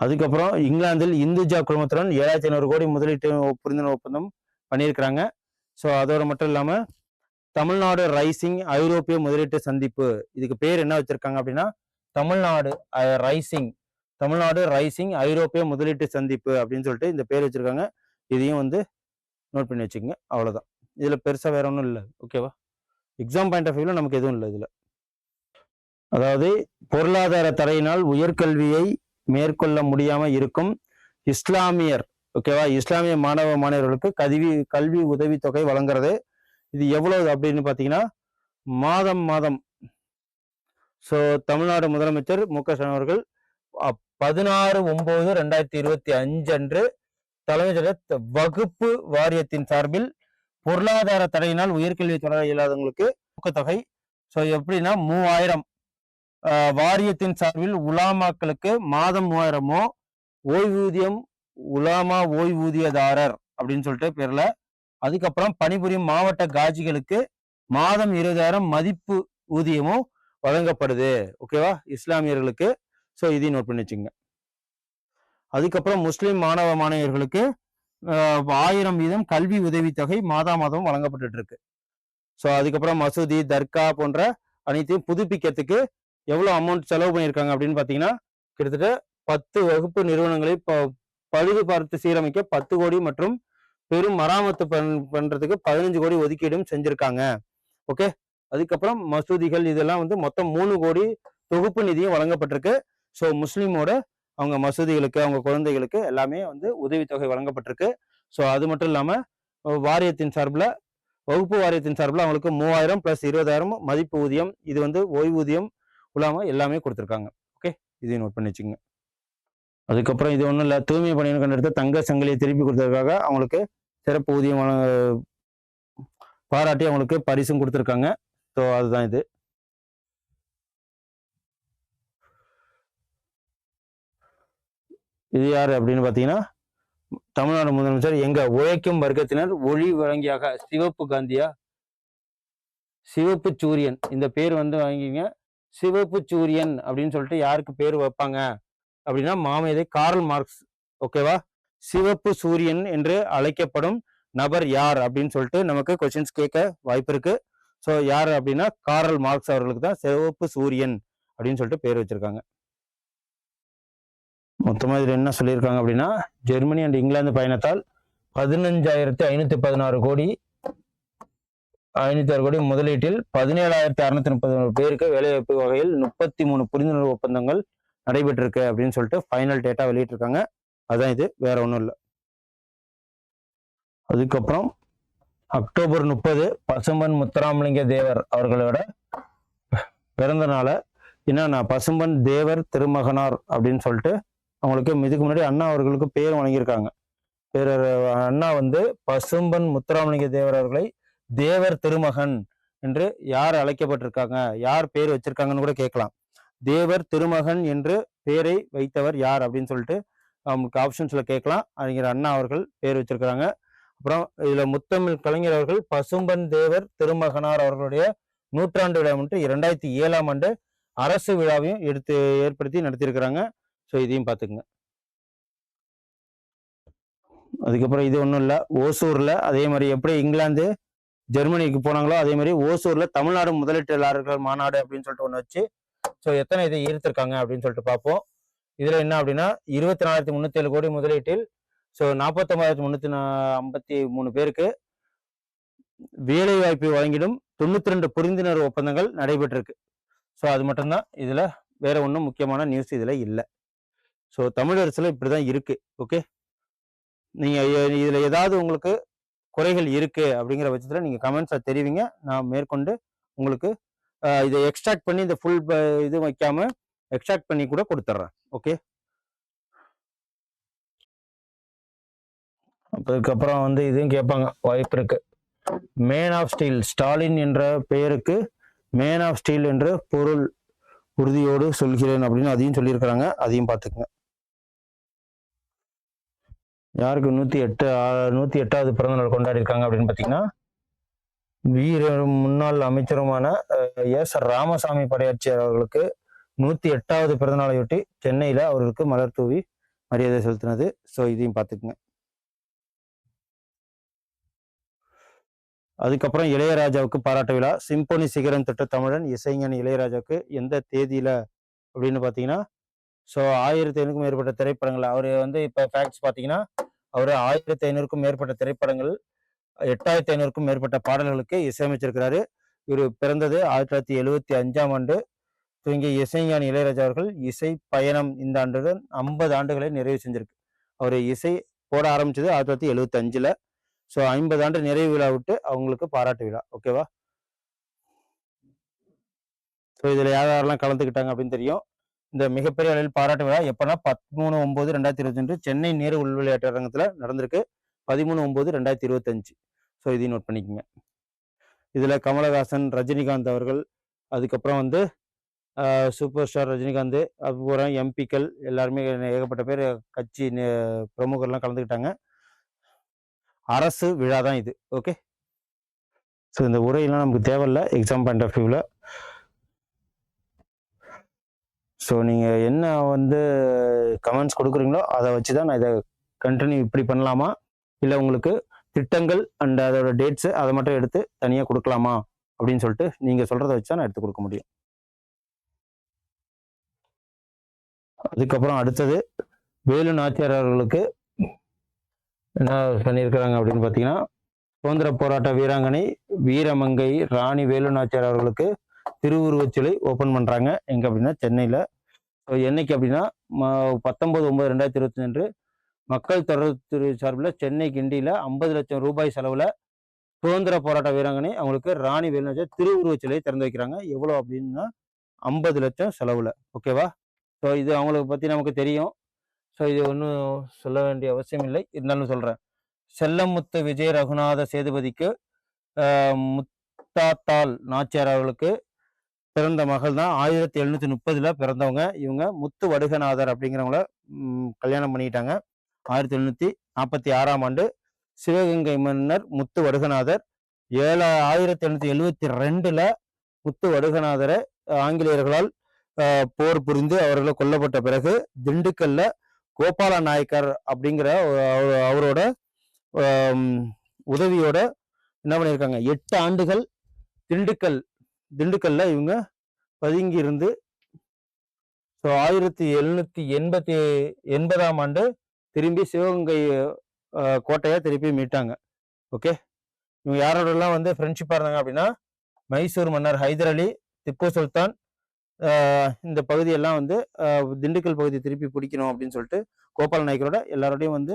அதுக்கப்புறம் இங்கிலாந்தில் இந்துஜா குழுமத்துடன் 7500 கோடி முதலீட்டு புரிந்துணர்வு ஒப்பந்தம் பண்ணியிருக்கிறாங்க. ஸோ அதோட மட்டும் இல்லாமல் தமிழ்நாடு ரைசிங் ஐரோப்பிய முதலீட்டு சந்திப்பு, இதுக்கு பேர் என்ன வச்சிருக்காங்க அப்படின்னா தமிழ்நாடு ரைசிங் ஐரோப்பிய முதலீட்டு சந்திப்பு அப்படின்னு சொல்லிட்டு இந்த பேர் வச்சிருக்காங்க. இதையும் நோட் பண்ணி வச்சுக்கோங்க. அவ்வளோதான். இதில் பெருசாக வேற ஒன்றும் இல்லை. ஓகேவா? எக்ஸாம் பாயிண்ட் ஆஃப் வியூவில் நமக்கு எதுவும் இல்லை இதில். அதாவது பொருளாதார தடையினால் உயர்கல்வியை மேற்கொள்ள முடியாம இருக்கும் இஸ்லாமியர், ஓகேவா, இஸ்லாமிய மாணவர்களுக்கு கல்வி உதவித்தொகை வழங்குறது. இது எவ்வளவு அப்படின்னு பார்த்தீங்கன்னா மாதம் ஸோ தமிழ்நாடு முதலமைச்சர் மு.க.ஸ்டாலின் அவர்கள் 16/9/2025 அன்று தலைமைச் வகுப்பு வாரியத்தின் சார்பில் பொருளாதார தடையினால் உயர்கல்வி தொடர இயலாதவங்களுக்கு ஊக்கத்தொகை. ஸோ எப்படின்னா 3000 வாரியத்தின் சார்பில் உலாமாக்களுக்கு மாதம் 3000மோ, ஓய்வூதியம் உலாமா ஓய்வூதியதாரர் அப்படின்னு சொல்லிட்டு பேர்ல. அதுக்கப்புறம் பணிபுரியும் மாவட்ட காஜிகளுக்கு மாதம் 20,000 மதிப்பு ஊதியமும் வழங்கப்படுது. ஓகேவா? இஸ்லாமியர்களுக்கு. ஸோ இதையும் நோட் பண்ணி வச்சுங்க. அதுக்கப்புறம் முஸ்லிம் மாணவியர்களுக்கு 1000 வீதம் கல்வி உதவித்தொகை மாதம் வழங்கப்பட்டு இருக்கு. ஸோ அதுக்கப்புறம் மசூதி, தர்கா போன்ற அனைத்தையும் புதுப்பிக்கிறதுக்கு எவ்வளோ அமௌண்ட் செலவு பண்ணியிருக்காங்க அப்படின்னு பார்த்தீங்கன்னா கிட்டத்தட்ட 10 வகுப்பு நிறுவனங்களை பழுது பார்த்து சீரமைக்க 10 கோடி மற்றும் பெரும் மராமத்து பண்றதுக்கு 15 கோடி ஒதுக்கீடும் செஞ்சிருக்காங்க. ஓகே. அதுக்கப்புறம் மசூதிகள் இதெல்லாம் மொத்தம் 3 கோடி தொகுப்பு நிதியும் வழங்கப்பட்டிருக்கு. ஸோ முஸ்லீமோட அவங்க மசூதிகளுக்கு, அவங்க குழந்தைகளுக்கு எல்லாமே உதவித்தொகை வழங்கப்பட்டிருக்கு. ஸோ அது மட்டும் இல்லாம வகுப்பு வாரியத்தின் சார்பில் அவங்களுக்கு 3000 + 20,000 மதிப்பு ஊதியம், இது ஓய்வூதியம் உலாமா எல்லாமே கொடுத்துருக்காங்க. ஓகே, இதையும் நோட் பண்ணி வச்சுங்க. அதுக்கப்புறம் இது ஒன்றும் இல்லை, தூய்மை பணியாளர்கள் எடுத்து தங்க சங்கிலியை திருப்பி கொடுத்ததுக்காக அவங்களுக்கு சிறப்பு ஊதியம் பாராட்டி அவங்களுக்கு பரிசும் கொடுத்துருக்காங்க. ஸோ அதுதான் இது. இது யாரு அப்படின்னு பார்த்தீங்கன்னா தமிழ்நாடு முதலமைச்சர் எங்க உழைக்கும் வர்க்கத்தினர் ஒளி வழங்கியாக சிவப்பு சூரியன். இந்த பேர் வாங்கிங்க. சிவப்பு சூரியன் அப்படின்னு சொல்லிட்டு யாருக்கு பேர் வைப்பாங்க அப்படின்னா மாமேதை கார்ல் மார்க்ஸ். ஓகேவா? சிவப்பு சூரியன் என்று அழைக்கப்படும் நபர் யார் அப்படின்னு சொல்லிட்டு நமக்கு கொஸ்டின்ஸ் கேட்க வாய்ப்பு இருக்கு. ஸோ யார் அப்படின்னா கார்ல் மார்க்ஸ் அவர்களுக்கு தான் சிவப்பு சூரியன் அப்படின்னு சொல்லிட்டு பேர் வச்சிருக்காங்க. மொத்தமாக இதில் என்ன சொல்லியிருக்காங்க அப்படின்னா ஜெர்மனி அண்ட் இங்கிலாந்து பயணத்தால் 15,516 கோடி முதலீட்டில் 17,630 பேருக்கு வேலைவாய்ப்பு வகையில் 33 புரிந்துணர்வு ஒப்பந்தங்கள் நடைபெற்றிருக்கு அப்படின்னு சொல்லிட்டு ஃபைனல் டேட்டா வெளியிட்டிருக்காங்க. அதான் இது, வேற ஒன்றும் இல்லை. அதுக்கப்புறம் அக்டோபர் 30 பசும்பன் முத்துராமலிங்க தேவர் அவர்களோட பிறந்த நாளை என்னன்னா பசும்பன் தேவர் திருமகனார் அப்படின்னு சொல்லிட்டு அவங்களுக்கு இதுக்கு முன்னாடி அண்ணா அவர்களுக்கு பேர் வழங்கியிருக்காங்க. அண்ணா பசும்பன் முத்துராமலிங்க தேவர் அவர்களை தேவர் திருமகன் என்று யார் அழைக்கப்பட்டிருக்காங்க, யார் பேர் வச்சிருக்காங்கன்னு கூட கேட்கலாம். தேவர் திருமகன் என்று பேரை வைத்தவர் யார் அப்படின்னு சொல்லிட்டு அவங்களுக்கு ஆப்ஷன்ஸ்ல கேட்கலாம். அறிஞர் அண்ணா அவர்கள் பேர் வச்சிருக்கிறாங்க. அப்புறம் இதுல முத்தமிழ் கலைஞர் அவர்கள் பசும்பன் தேவர் திருமகனார் அவர்களுடைய 100ஆண்டு விழா முன்னிட்டு 2007ஆம் ஆண்டு அரசு விழாவையும் ஏற்படுத்தி நடத்தியிருக்கிறாங்க. ஸோ இதையும் பார்த்துக்குங்க. அதுக்கப்புறம் இது ஒன்றும் இல்லை, ஓசூர்ல அதே மாதிரி எப்படி இங்கிலாந்து ஜெர்மனிக்கு போனாங்களோ அதே மாதிரி ஓசூர்ல தமிழ்நாடு முதலீட்டாளர்கள் மாநாடு அப்படின்னு சொல்லிட்டு ஒன்று வச்சு ஸோ எத்தனை இதை ஈர்த்திருக்காங்க அப்படின்னு சொல்லிட்டு பார்ப்போம். இதுல என்ன அப்படின்னா 24,307 கோடி முதலீட்டில் ஸோ 49,353 பேருக்கு வேலை வாய்ப்பை வழங்கிடும் 92 புரிந்துணர்வு ஒப்பந்தங்கள் நடைபெற்றிருக்கு. ஸோ அது மட்டும்தான் இதுல, வேற ஒன்றும் முக்கியமான நியூஸ் இதுல இல்லை. ஸோ தமிழரசுல இப்படிதான் இருக்கு. ஓகே, நீங்க இதுல ஏதாவது உங்களுக்கு குறைகள் இருக்கு அப்படிங்கிற பட்சத்துல நீங்க கமெண்ட்ஸை தெரிவிங்க. நான் மேற்கொண்டு உங்களுக்கு இதை எக்ஸ்ட்ராக்ட் பண்ணி இந்த ஃபுல் இது வைக்காம எக்ஸ்ட்ராக்ட் பண்ணி கூட கொடுத்துட்றேன். ஓகே, அதுக்கப்புறம் வந்து இதையும் கேட்பாங்க, வாய்ப்பு இருக்கு. மேன் ஆஃப் ஸ்டீல் ஸ்டாலின் என்ற பெயருக்கு மேன் ஆஃப் ஸ்டீல் என்ற பொருள் உறுதியோடு சொல்கிறேன் அப்படின்னு அதையும் சொல்லியிருக்கிறாங்க. அதையும் பார்த்துக்குங்க. யாருக்கு 108வது பிறந்த நாள் கொண்டாடி இருக்காங்க அப்படின்னு பார்த்தீங்கன்னா, முன்னாள் அமைச்சருமான எஸ் ராமசாமி படையாட்சியர் அவர்களுக்கு 108வது பிறந்த நாளையொட்டி சென்னையில அவர்களுக்கு மலர் தூவி மரியாதை செலுத்தினது. ஸோ இதையும் பார்த்துக்குங்க. அதுக்கப்புறம் இளையராஜாவுக்கு பாராட்டு விழா. சிம்பொனி சிகரம் தொட்ட தமிழன் இசைஞானி இளையராஜாவுக்கு எந்த தேதியில அப்படின்னு பார்த்தீங்கன்னா, ஸோ 1500க்கும் மேற்பட்ட திரைப்படங்கள் அவர் வந்து இப்போ ஃபேக்ட்ஸ் பார்த்தீங்கன்னா, அவர் 1500க்கும் மேற்பட்ட திரைப்படங்கள் 8500க்கும் மேற்பட்ட பாடல்களுக்கு இசையமைச்சிருக்கிறாரு. இவர் பிறந்தது 1975ஆம் ஆண்டு. துவங்கிய இசைஞானி இளையராஜா அவர்கள் இசை பயணம் இந்த ஆண்டுடன் 50 ஆண்டுகளை நிறைவு செஞ்சிருக்கு. அவர் இசை போட ஆரம்பிச்சது 1975ல. ஸோ 50 ஆண்டு நிறைவு விழா விட்டு அவங்களுக்கு பாராட்டு விழா. ஓகேவா? ஸோ இதுல யாரெல்லாம் கலந்துக்கிட்டாங்க அப்படின்னு தெரியும். இந்த மிகப்பெரிய அளவில் பாராட்டு விழா எப்பன்னா 13/9/2022 சென்னை நேரு உள் விளையாட்டு அரங்கத்துல நடந்திருக்கு. 13/9/2025. ஸோ இதையும் நோட் பண்ணிக்கோங்க. இதுல கமலஹாசன், ரஜினிகாந்த் அவர்கள், அதுக்கப்புறம் வந்து சூப்பர் ஸ்டார் ரஜினிகாந்த், அப்புறம் எம்பிக்கள் எல்லாருமே ஏகப்பட்ட பேர் கட்சி பிரமுகர்லாம் கலந்துக்கிட்டாங்க. அரசு விழா தான் இது. ஓகே, ஸோ இந்த உரையெல்லாம் நமக்கு தேவையில்லை எக்ஸாம் பாயிண்ட் ஆஃப் வியூவில். ஸோ நீங்கள் என்ன வந்து கமெண்ட்ஸ் கொடுக்குறீங்களோ அதை வச்சு தான் நான் இதை கண்டினியூ இப்படி பண்ணலாமா, இல்லை உங்களுக்கு திட்டங்கள் அண்ட் அதோட டேட்ஸு அதை மட்டும் எடுத்து தனியாக கொடுக்கலாமா அப்படின்னு சொல்லிட்டு நீங்கள் சொல்கிறத வச்சு தான் நான் எடுத்து கொடுக்க முடியும். அதுக்கப்புறம் அடுத்தது வேலு நாச்சியார் அவர்களுக்கு என்ன பண்ணியிருக்கிறாங்க அப்படின்னு பார்த்தீங்கன்னா, சுதந்திர போராட்ட வீராங்கனை வீரமங்கை ராணி வேலு நாச்சியார் அவர்களுக்கு திருவுருவச் சிலை ஓப்பன் பண்ணுறாங்க. எங்கே அப்படின்னா சென்னையில். என்னைக்கு அப்படின்னா 19/9/2025 மக்கள் தொடர்புத்துறை சார்பில் சென்னை கிண்டியில் 50 லட்சம் ரூபாய் செலவில் சுதந்திர போராட்ட வீராங்கனை அவங்களுக்கு ராணி வேலு நாச்சியார் திருவுருவச் சிலையை திறந்து வைக்கிறாங்க. எவ்வளோ அப்படின்னா 50 லட்சம் செலவில். ஓகேவா? ஸோ இது அவங்களுக்கு பற்றி நமக்கு தெரியும். ஸோ இது ஒன்றும் சொல்ல வேண்டிய அவசியம் இல்லை, இருந்தாலும் சொல்கிறேன். செல்லமுத்து விஜய ரகுநாத சேதுபதிக்கு முத்தாத்தாள் நாச்சியார் அவர்களுக்கு பிறந்த மகள் தான். 1730 பிறந்தவங்க இவங்க. முத்து வடுகநாதர் அப்படிங்கிறவங்கள கல்யாணம் பண்ணிக்கிட்டாங்க 1746ஆம் ஆண்டு. சிவகங்கை மன்னர் முத்து வடுகநாதர் 1772 முத்து வடுகநாதரை ஆங்கிலேயர்களால் போர் புரிந்து அவர்களை கொல்லப்பட்ட பிறகு திண்டுக்கல்ல கோபால நாயக்கர் அப்படிங்கிற அவரோட உதவியோட என்ன பண்ணியிருக்காங்க, 8 ஆண்டுகள் திண்டுக்கல்ல இவங்க பதுங்கி இருந்து 1780ஆம் ஆண்டு திரும்பி சிவகங்கை கோட்டையை திருப்பி மீட்டாங்க. ஓகே, இவங்க யாரோடலாம் வந்து ஃப்ரெண்ட்ஷிப்பாக இருந்தாங்க அப்படின்னா, மைசூர் மன்னர் ஹைதர் அலி, திப்பு சுல்தான், இந்த பகுதியெல்லாம் வந்து திண்டுக்கல் பகுதியை திருப்பி பிடிக்கணும் அப்படின்னு சொல்லிட்டு கோபால நாயக்கரோட எல்லாரோடையும் வந்து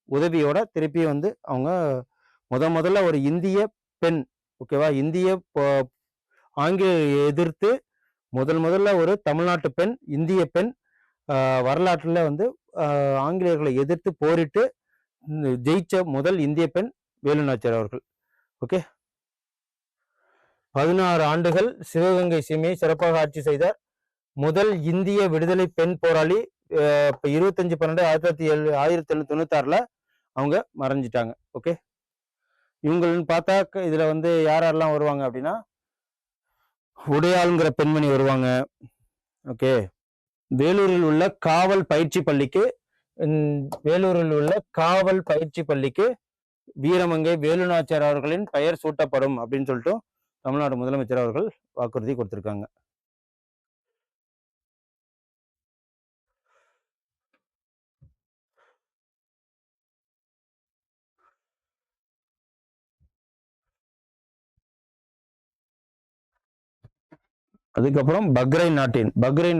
உதவியோட திருப்பி வந்து அவங்க முதல்ல ஒரு இந்திய பெண், ஓகேவா, இந்திய ஆங்கிலேயரை எதிர்த்து முதல்ல ஒரு தமிழ்நாட்டு பெண், இந்திய பெண் வரலாற்றில் வந்து ஆங்கிலேயர்களை எதிர்த்து போரிட்டு ஜெயிச்ச முதல் இந்திய பெண் வேலு நாச்சியார் அவர்கள். ஓகே, 16 ஆண்டுகள் சிவகங்கை சீமையை சிறப்பாக ஆட்சி செய்தார். முதல் இந்திய விடுதலை பெண் போராளி. 25/12/1896 அவங்க மறைஞ்சிட்டாங்க. ஓகே, இவங்கன்னு பார்த்தா இதுல வந்து யார் யாரெல்லாம் வருவாங்க அப்படின்னா, உடையாளுங்கிற பெண்மணி வருவாங்க. ஓகே, வேலூரில் உள்ள காவல் பயிற்சி பள்ளிக்கு வேலூரில் உள்ள காவல் பயிற்சி பள்ளிக்கு வீரமங்கை வேலுநாச்சியார் அவர்களின் பெயர் சூட்டப்படும் அப்படின்னு சொல்லிட்டு தமிழ்நாடு முதலமைச்சர் அவர்கள் வாக்குறுதி கொடுத்திருக்காங்க. அதுக்கப்புறம் பக்ரைன்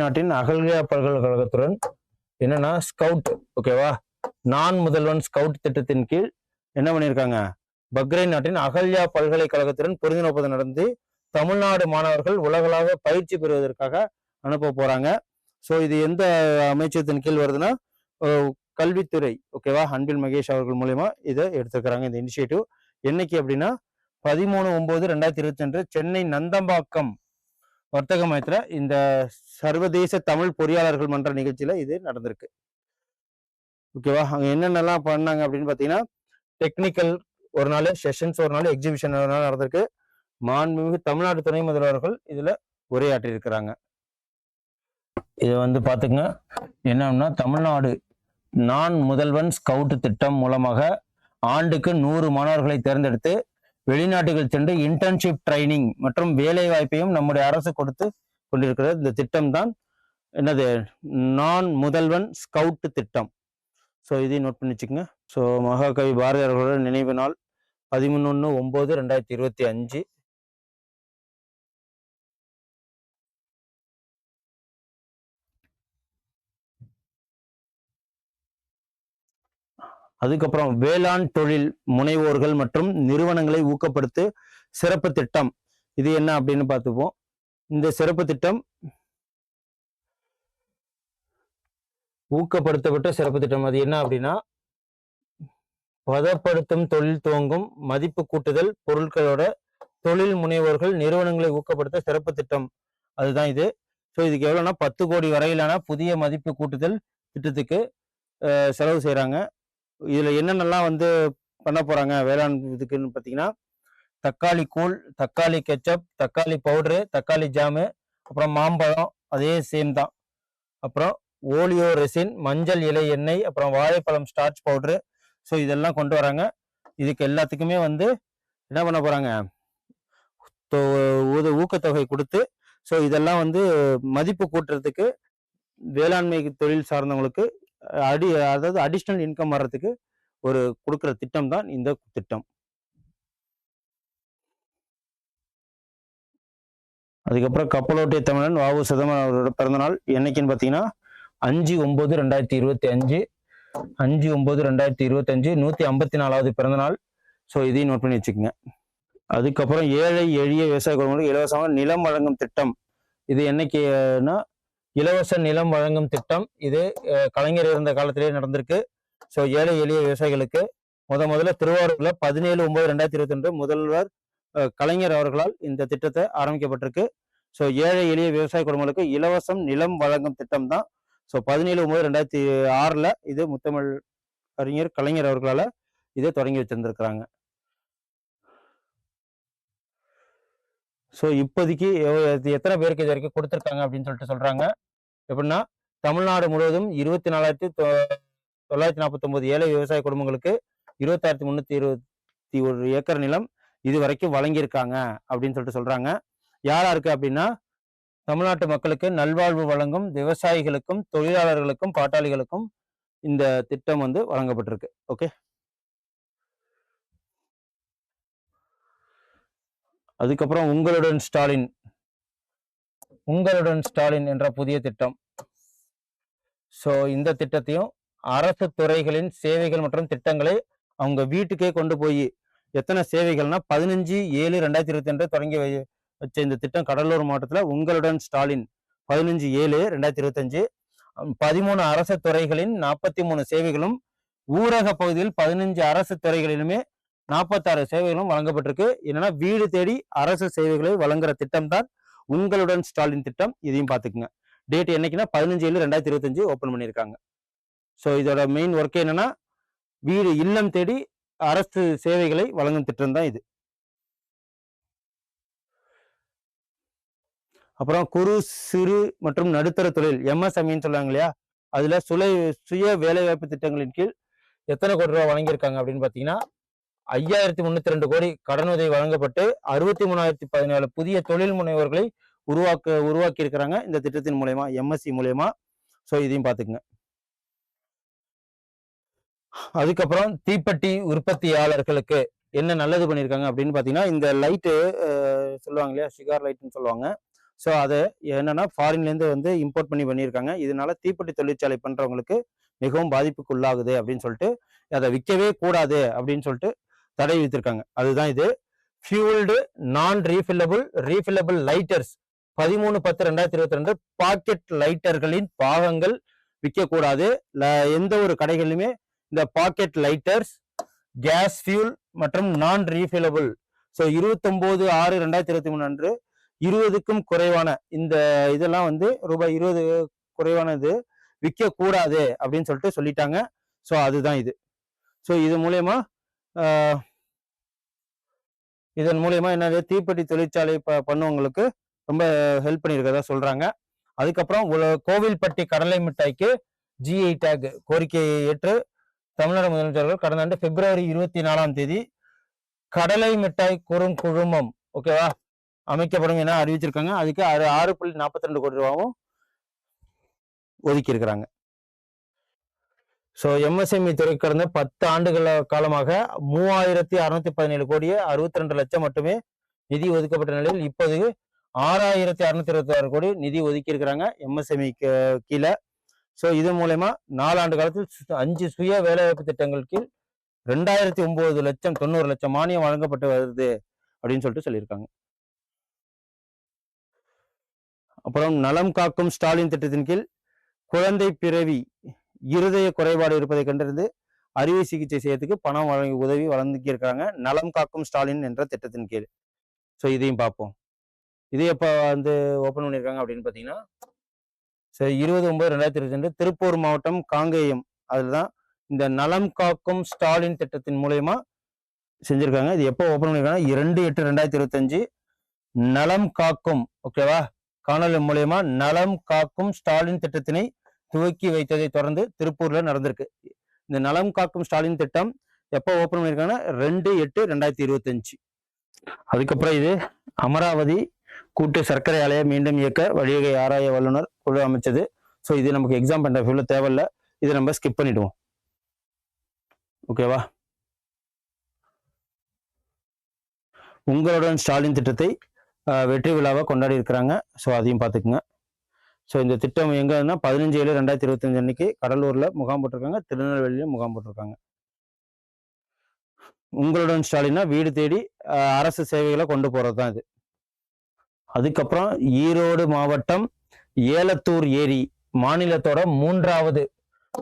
நாட்டின் அகல்யா பல்கலைக்கழகத்துடன் என்னன்னா ஸ்கவுட், ஓகேவா, நான் முதல்வன் ஸ்கவுட் திட்டத்தின் கீழ் என்ன பண்ணியிருக்காங்க, பக்ரைன் நாட்டின் அகல்யா பல்கலைக்கழகத்துடன் புரிந்துணர்வு ஒப்பந்தம் நடந்து தமிழ்நாடு மாணவர்கள் உலகளாக பயிற்சி பெறுவதற்காக அனுப்ப போறாங்க. ஸோ இது எந்த அமைச்சகத்தின் கீழ் வருதுன்னா கல்வித்துறை, ஓகேவா, அன்பில் மகேஷ் அவர்கள் மூலயமா இதை எடுத்துக்கிறாங்க இந்த இனிஷியேட்டிவ். என்னைக்கு அப்படின்னா 13/9/2022 சென்னை நந்தம்பாக்கம் வர்த்தக மையத்துல இந்த சர்வதேச தமிழ் பொறியாளர்கள் மன்ற நிகழ்ச்சியில இது நடந்திருக்கு. ஓகேவா, அங்க என்னென்னலாம் பண்ணாங்க அப்படின்னு பாத்தீங்கன்னா, டெக்னிக்கல் ஒரு நாள், செஷன்ஸ் ஒரு நாள், எக்ஸிபிஷன் ஒரு நாள் நடந்திருக்கு. மாண்புமிகு தமிழ்நாடு துணை முதல்வர்கள் இதுல உரையாற்றி இருக்கிறாங்க. இது வந்து பாத்துங்க, என்னன்னா தமிழ்நாடு நான் முதல்வன் ஸ்கவுட் திட்டம் மூலமாக ஆண்டுக்கு 100 மாணவர்களை தேர்ந்தெடுத்து வெளிநாட்டுகள் சென்று இன்டர்ன்ஷிப் ட்ரைனிங் மற்றும் வேலை வாய்ப்பையும் நம்முடைய அரசு கொடுத்து கொண்டிருக்கிற இந்த திட்டம் தான் என்னது, நான் முதல்வன் ஸ்கவுட் திட்டம். ஸோ இதையும் நோட் பண்ணி வச்சுக்கோங்க. ஸோ மகாகவி பாரதியாரோட நினைவு நாள் 13/9/2025. அதுக்கப்புறம் வேளாண் தொழில் முனைவோர்கள் மற்றும் நிறுவனங்களை ஊக்கப்படுத்து சிறப்பு திட்டம். இது என்ன அப்படின்னு பார்த்துப்போம். இந்த சிறப்பு திட்டம் ஊக்கப்படுத்தப்பட்ட சிறப்பு திட்டம். அது என்ன அப்படின்னா, பதப்படுத்தும் தொழில் துவங்கும் மதிப்பு கூட்டுதல் பொருட்களோட தொழில் முனைவோர்கள் நிறுவனங்களை ஊக்கப்படுத்த சிறப்பு திட்டம், அதுதான் இது. ஸோ இதுக்கு எவ்வளோன்னா 10 கோடி வரையிலான புதிய மதிப்பு கூட்டுதல் திட்டத்துக்கு செலவு செய்கிறாங்க. இதுல என்னென்னலாம் வந்து பண்ண போறாங்க வேளாண் இதுக்குன்னு பார்த்தீங்கன்னா, தக்காளி கூழ், தக்காளி கெச்சப், தக்காளி பவுடரு, தக்காளி ஜாமு, அப்புறம் மாம்பழம் அதே சேம் தான், அப்புறம் ஓலியோ ரெசின், மஞ்சள் இலை எண்ணெய், அப்புறம் வாழைப்பழம் ஸ்டார்ச் பவுடரு. ஸோ இதெல்லாம் கொண்டு வராங்க. இதுக்கு எல்லாத்துக்குமே வந்து என்ன பண்ண போறாங்க, ஊக்கத்தொகை கொடுத்து, ஸோ இதெல்லாம் வந்து மதிப்பு கூட்டுறதுக்கு வேளாண்மை தொழில் சார்ந்தவங்களுக்கு அதாவது அடிஷ்னல் இன்கம் வர்றதுக்கு ஒரு கொடுக்குற திட்டம் தான் இந்த திட்டம். அதுக்கப்புறம் கப்பலோட்டிய தமிழன் வ.உ. சிதம்பரம் அவரோட பிறந்தநாள் என்னைக்குன்னு பார்த்தீங்கன்னா 5/9/2025, 5/9/2025 154வது பிறந்தநாள். ஸோ இதையும் நோட் பண்ணி வச்சுக்கோங்க. அதுக்கப்புறம் ஏழை எளிய விவசாய குடும்பங்களுக்கு இலவசமாக நிலம் வழங்கும் திட்டம். இது என்னைக்குன்னா, இலவச நிலம் வழங்கும் திட்டம் இது கலைஞர் இருந்த காலத்திலேயே நடந்திருக்கு. ஸோ ஏழை எளிய விவசாயிகளுக்கு முதல்ல திருவாரூர்ல 17/9/2022 முதல்வர் கலைஞர் அவர்களால் இந்த திட்டத்தை ஆரம்பிக்கப்பட்டிருக்கு. ஸோ ஏழை எளிய விவசாய குடும்பங்களுக்கு இலவசம் நிலம் வழங்கும் திட்டம் தான். ஸோ 17/9/2006 இது முத்தமிழ் அறிஞர் கலைஞர் அவர்களால இதை தொடங்கி வச்சிருந்திருக்கிறாங்க. ஸோ இப்போதைக்கு எத்தனை பேருக்கு இது வரைக்கும் கொடுத்துருக்காங்க அப்படின்னு சொல்லிட்டு சொல்றாங்க. எப்படின்னா, தமிழ்நாடு முழுவதும் 24,949 ஏழை விவசாய குடும்பங்களுக்கு 26,321 ஏக்கர் நிலம் இது வரைக்கும் வழங்கியிருக்காங்க அப்படின்னு சொல்லிட்டு சொல்றாங்க. யாருக்கு அப்படின்னா, தமிழ்நாட்டு மக்களுக்கு நல்வாழ்வு வழங்கும் விவசாயிகளுக்கும் தொழிலாளர்களுக்கும் பாட்டாளிகளுக்கும் இந்த திட்டம் வந்து வழங்கப்பட்டிருக்கு. ஓகே, அதுக்கப்புறம் உங்களுடன் ஸ்டாலின் என்ற புதிய திட்டம். ஸோ இந்த திட்டத்தையும் அரசு துறைகளின் சேவைகள் மற்றும் திட்டங்களை அவங்க வீட்டுக்கே கொண்டு போய் எத்தனை சேவைகள்னா 15/7/2022 தொடங்கி வச்ச இந்த திட்டம் கடலூர் மாவட்டத்தில் உங்களுடன் ஸ்டாலின் 15/7/2025 13 அரசு துறைகளின் 43 சேவைகளும், ஊரக பகுதியில் 15 அரசு துறைகளிலுமே 46 சேவைகளும் வழங்கப்பட்டிருக்கு. என்னன்னா, வீடு தேடி அரசு சேவைகளை வழங்குற திட்டம் தான் உங்களுடன் ஸ்டாலின் திட்டம். இதையும் பார்த்துக்குங்க. டேட் என்னைக்குன்னா 15/7/2025 ஓப்பன் பண்ணியிருக்காங்க. ஸோ இதோட மெயின் ஒர்க் என்னன்னா, வீடு இல்லம் தேடி அரசு சேவைகளை வழங்கும் திட்டம் தான் இது. அப்புறம் குறு சிறு மற்றும் நடுத்தர தொழில் எம்எஸ்எம்இன்னு சொல்லுவாங்க இல்லையா, அதுல சுய வேலைவாய்ப்பு திட்டங்களின் கீழ் எத்தனை கோடி ரூபாய் வழங்கியிருக்காங்க அப்படின்னு பாத்தீங்கன்னா 5302 கோடி கடனுதவி வழங்கப்பட்டு 63,017 புதிய தொழில் முனைவோர்களை உருவாக்கி இருக்கிறாங்க இந்த திட்டத்தின் மூலயமா, எம்எஸ்சி மூலயமா. ஸோ இதையும் பார்த்துக்குங்க. அதுக்கப்புறம் தீப்பெட்டி உற்பத்தியாளர்களுக்கு என்ன நல்லது பண்ணியிருக்காங்க அப்படின்னு பார்த்தீங்கன்னா, இந்த லைட்டு சொல்லுவாங்க இல்லையா, சிகார் லைட்டுன்னு சொல்லுவாங்க. ஸோ அதை என்னன்னா ஃபாரின்லேருந்து வந்து இம்போர்ட் பண்ணியிருக்காங்க. இதனால தீப்பெட்டி தொழிற்சாலை பண்ணுறவங்களுக்கு மிகவும் பாதிப்புக்குள்ளாகுது அப்படின்னு சொல்லிட்டு அதை விற்கவே கூடாது அப்படின்னு சொல்லிட்டு தடை விதித்திருக்காங்க. அதுதான் இது. ஃபியூல்டு நான் ரீஃபில்லபிள் லைட்டர்ஸ் 13/10/2022 பாக்கெட் லைட்டர்களின் பாகங்கள் விற்கக்கூடாது. எந்த ஒரு கடைகளிலுமே இந்த பாக்கெட் லைட்டர்ஸ், கேஸ் ஃபியூல் மற்றும் நான் ரீஃபில்லபிள் 29/6/2023 அன்று 20க்கும் குறைவான இந்த இதெல்லாம் வந்து ரூபாய் 20 குறைவானது விற்கக்கூடாது அப்படின்னு சொல்லிட்டு சொல்லிட்டாங்க. ஸோ அதுதான் இது. ஸோ இதன் மூலயமா என்னது, தீப்பெட்டி தொழிற்சாலை பண்ணுவவங்களுக்கு ரொம்ப ஹெல்ப் பண்ணியிருக்கிறதா சொல்றாங்க. அதுக்கப்புறம் கோவில்பட்டி கடலை மிட்டாய்க்கு GI டேக் கோரிக்கையை ஏற்று தமிழ்நாடு முதலமைச்சர்கள் கடந்த ஆண்டு பிப்ரவரி 24 கடலை மிட்டாய் குழுமம் ஓகேவா அமைக்கப்படும் என அறிவிச்சிருக்காங்க. அதுக்கு 6.42 கோடி ரூபாவும் ஒதுக்கி இருக்கிறாங்க. ஸோ MSME துறை கடந்த 10 ஆண்டுகள காலமாக 3617 கோடியே 62 லட்சம் மட்டுமே நிதி ஒதுக்கப்பட்ட நிலையில் இப்போது 6626 கோடி நிதி ஒதுக்கி இருக்கிறாங்க MSME கீழே. ஸோ இது மூலயமா 4 ஆண்டு காலத்தில் 5 சுய வேலைவாய்ப்பு திட்டங்கள் கீழ் 2009 லட்சம் மானியம் வழங்கப்பட்டு வருது அப்படின்னு சொல்லிட்டு சொல்லியிருக்காங்க. அப்புறம் நலம் காக்கும் ஸ்டாலின் திட்டத்தின் கீழ் குழந்தை பிறவி இருதய குறைபாடு இருப்பதை கண்டறிந்து அறுவை சிகிச்சை செய்யறதுக்கு பணம் உதவி வழங்கியிருக்காங்க நலம் காக்கும் ஸ்டாலின் என்ற திட்டத்தின் கீழ். ஸோ இதையும் பார்ப்போம். இது எப்போ வந்து ஓப்பன் பண்ணியிருக்காங்க அப்படின்னு பார்த்தீங்கன்னா, சரி 20/9/2022 திருப்பூர் மாவட்டம் காங்கேயம், அதுதான் இந்த நலம் காக்கும் ஸ்டாலின் திட்டத்தின் மூலயமா செஞ்சிருக்காங்க. இது எப்போ ஓப்பன் பண்ணியிருக்காங்க, 2/8/2025 நலம் காக்கும் ஓகேவா காணொலி மூலயமா நலம் காக்கும் ஸ்டாலின் திட்டத்தினை துவக்கி வைத்ததை தொடர்ந்து திருப்பூர்ல நடந்திருக்கு. இந்த நலம் காக்கும் ஸ்டாலின் திட்டம் எப்போ ஓப்பன் பண்ணியிருக்காங்கன்னா 2/8/2025. அதுக்கப்புறம் இது அமராவதி கூட்டு சர்க்கரை ஆலையை மீண்டும் இயக்க வழிவகை ஆராய வல்லுநர் குழு அமைச்சது. ஸோ இது நமக்கு எக்ஸாம் பண்ற ஃபீல்ல தேவையில்லை, இதை நம்ம ஸ்கிப் பண்ணிடுவோம் ஓகேவா. உங்களுடன் ஸ்டாலின் திட்டத்தை வெற்றி விழாவை கொண்டாடி இருக்கிறாங்க. ஸோ அதையும் பார்த்துக்குங்க. ஸோ இந்த திட்டம் எங்கன்னா 15/7/2025 அன்னைக்கு கடலூர்ல முகாம் போட்டிருக்காங்க, திருநெல்வேலியில முகாம் போட்டிருக்காங்க. உங்களுடன் ஸ்டாலினா வீடு தேடி அரசு சேவைகளை கொண்டு போறது தான் இது. அதுக்கப்புறம் ஈரோடு மாவட்டம் ஏலத்தூர் ஏரி மாநிலத்தோட 3வது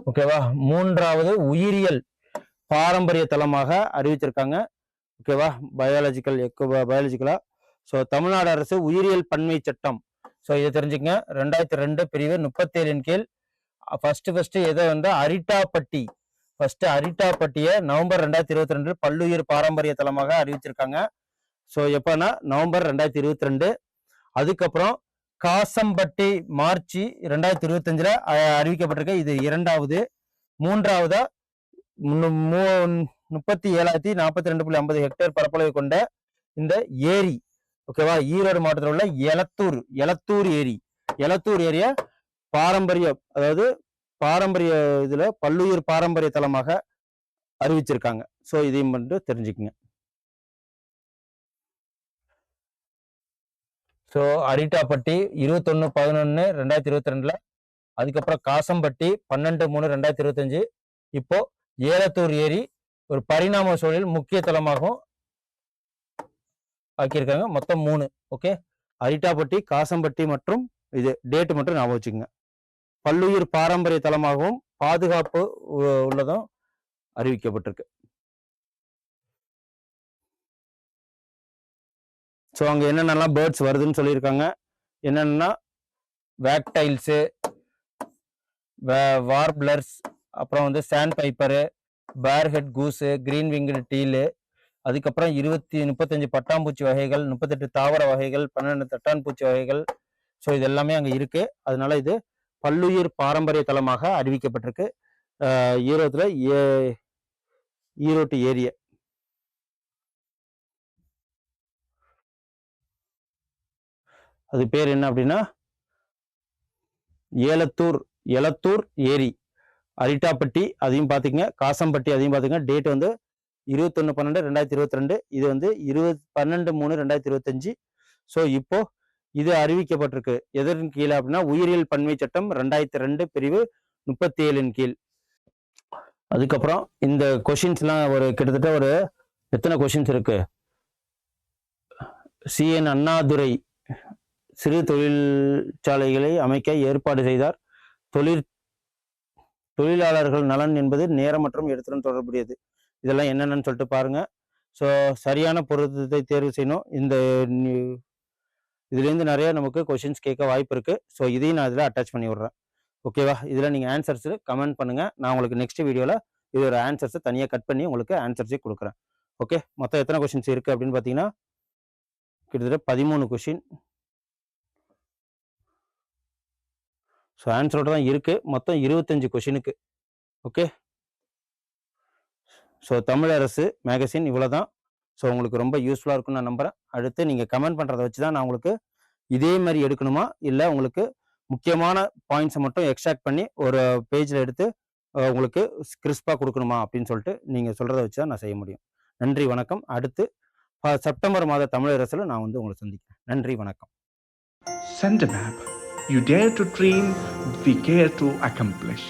ஓகேவா 3வது உயிரியல் பாரம்பரிய தலமாக அறிவிச்சிருக்காங்க ஓகேவா, பயாலஜிக்கலா. ஸோ தமிழ்நாடு அரசு உயிரியல் பன்மை சட்டம், ஸோ இதை தெரிஞ்சுக்கங்க, 2002 பிரிவு 37 கீழ் ஃபர்ஸ்ட் எதை வந்து அரிட்டாப்பட்டியை நவம்பர் 2022 பல்லுயிர் பாரம்பரிய தலமாக அறிவிச்சிருக்காங்க. ஸோ எப்பன்னா நவம்பர் 2022. அதுக்கப்புறம் காசம்பட்டி மார்ச் 2025 அறிவிக்கப்பட்டிருக்கு. இது 2வது. 3வதா 37,042.50 ஹெக்டேர் பரப்பளவு கொண்ட இந்த ஏரி ஓகேவா ஈரோடு மாவட்டத்தில் உள்ள எலத்தூர் ஏரியா பாரம்பரிய இதுல பல்லுயிர் பாரம்பரிய தலமாக அறிவிச்சிருக்காங்க. ஸோ இதையும் மட்டும் தெரிஞ்சுக்குங்க. ஸோ அரிட்டாப்பட்டி 21/11/2022, அதுக்கப்புறம் காசம்பட்டி 12/3/2025, இப்போ ஏலத்தூர் ஏரி ஒரு பரிணாம சூழலில் முக்கிய தலமாகவும் ஆக்கியிருக்காங்க. மொத்தம் 3 ஓகே, அரிட்டாப்பட்டி, காசம்பட்டி மற்றும் இது டேட் மட்டும் ஞாபகம் வச்சுக்கோங்க. பல்லுயிர் பாரம்பரிய தலமாகவும் பாதுகாப்பு உள்ளதும் அறிவிக்கப்பட்டிருக்கு. ஸோ அங்கே என்னென்னலாம் பேர்ட்ஸ் வருதுன்னு சொல்லியிருக்காங்க. என்னென்னா வேக்டைல்ஸு, வார்ப்ளர்ஸ், அப்புறம் வந்து சாண்ட் பைப்பரு, பேர் head goose, green winged deal, அதுக்கப்புறம் 35 பட்டாம்பூச்சி வகைகள், 38 தாவர வகைகள், 12 தட்டான்பூச்சி வகைகள். ஸோ இது எல்லாமே அங்கே இருக்கு. அதனால இது பல்லுயிர் பாரம்பரிய தலமாக அறிவிக்கப்பட்டிருக்கு. ஈரோட்டில் ஈரோட்டு ஏரிய. அது பேர் என்ன அப்படின்னா எலத்தூர் ஏரி. அரிட்டாப்பட்டி அதையும் பார்த்துக்கங்க, காசம்பட்டி அதையும் பார்த்துக்கங்க. டேட் வந்து 21/12/2022. இது வந்து 12/3/2025. ஸோ இப்போ இது அறிவிக்கப்பட்டிருக்கு எதன் கீழே அப்படின்னா உயிரியல் பன்மை சட்டம் 2002 பிரிவு 37 கீழ். அதுக்கப்புறம் இந்த கொஷின்ஸ்லாம் ஒரு கிட்டத்தட்ட ஒரு எத்தனை கொஷின்ஸ் இருக்கு. CN அண்ணாதுரை சிறு தொழிற்சாலைகளை அமைக்க ஏற்பாடு செய்தார். தொழிலாளர்கள் நலன் என்பது நேரம் மற்றும் இடத்துடன் தொடர்புடையது. இதெல்லாம் என்னென்னு சொல்லிட்டு பாருங்க. ஸோ சரியான பொருத்தத்தை தேர்வு செய்யணும். இதுலேருந்து நிறைய நமக்கு கொஷின்ஸ் கேட்க வாய்ப்பு இருக்கு. ஸோ இதையும் நான் இதில் அட்டாச் பண்ணி விடுறேன். ஓகேவா? இதில் நீங்கள் ஆன்சர்ஸ் கமெண்ட் பண்ணுங்க. நான் உங்களுக்கு நெக்ஸ்ட் வீடியோவில் இதோட ஆன்சர்ஸை தனியாக கட் பண்ணி உங்களுக்கு ஆன்சர்ஸே கொடுக்குறேன். ஓகே, மொத்தம் எத்தனை கொஷின்ஸ் இருக்கு அப்படின்னு பார்த்தீங்கன்னா கிட்டத்தட்ட 13 கொஷின். ஸோ ஆன்சரோட தான் இருக்கு. மொத்தம் 25 கொஷினுக்கு. ஓகே, ஸோ தமிழரசு மேகசின் இவ்வளோதான். ஸோ உங்களுக்கு ரொம்ப யூஸ்ஃபுல்லாக இருக்கும்னு நான் நம்புகிறேன். அடுத்து நீங்கள் கமெண்ட் பண்ணுறதை வச்சு தான் நான் உங்களுக்கு இதே மாதிரி எடுக்கணுமா இல்லை உங்களுக்கு முக்கியமான பாயிண்ட்ஸை மட்டும் எக்ஸ்ட்ராக்ட் பண்ணி ஒரு பேஜில் எடுத்து உங்களுக்கு கிறிஸ்பாக கொடுக்கணுமா அப்படின்னு சொல்லிட்டு நீங்கள் சொல்கிறத வச்சு தான் நான் செய்ய முடியும். நன்றி, வணக்கம். அடுத்து செப்டம்பர் மாத தமிழரசில் நான் வந்து உங்களை சந்திக்கிறேன். நன்றி, வணக்கம். Send a map. You dare to dream, we care to accomplish.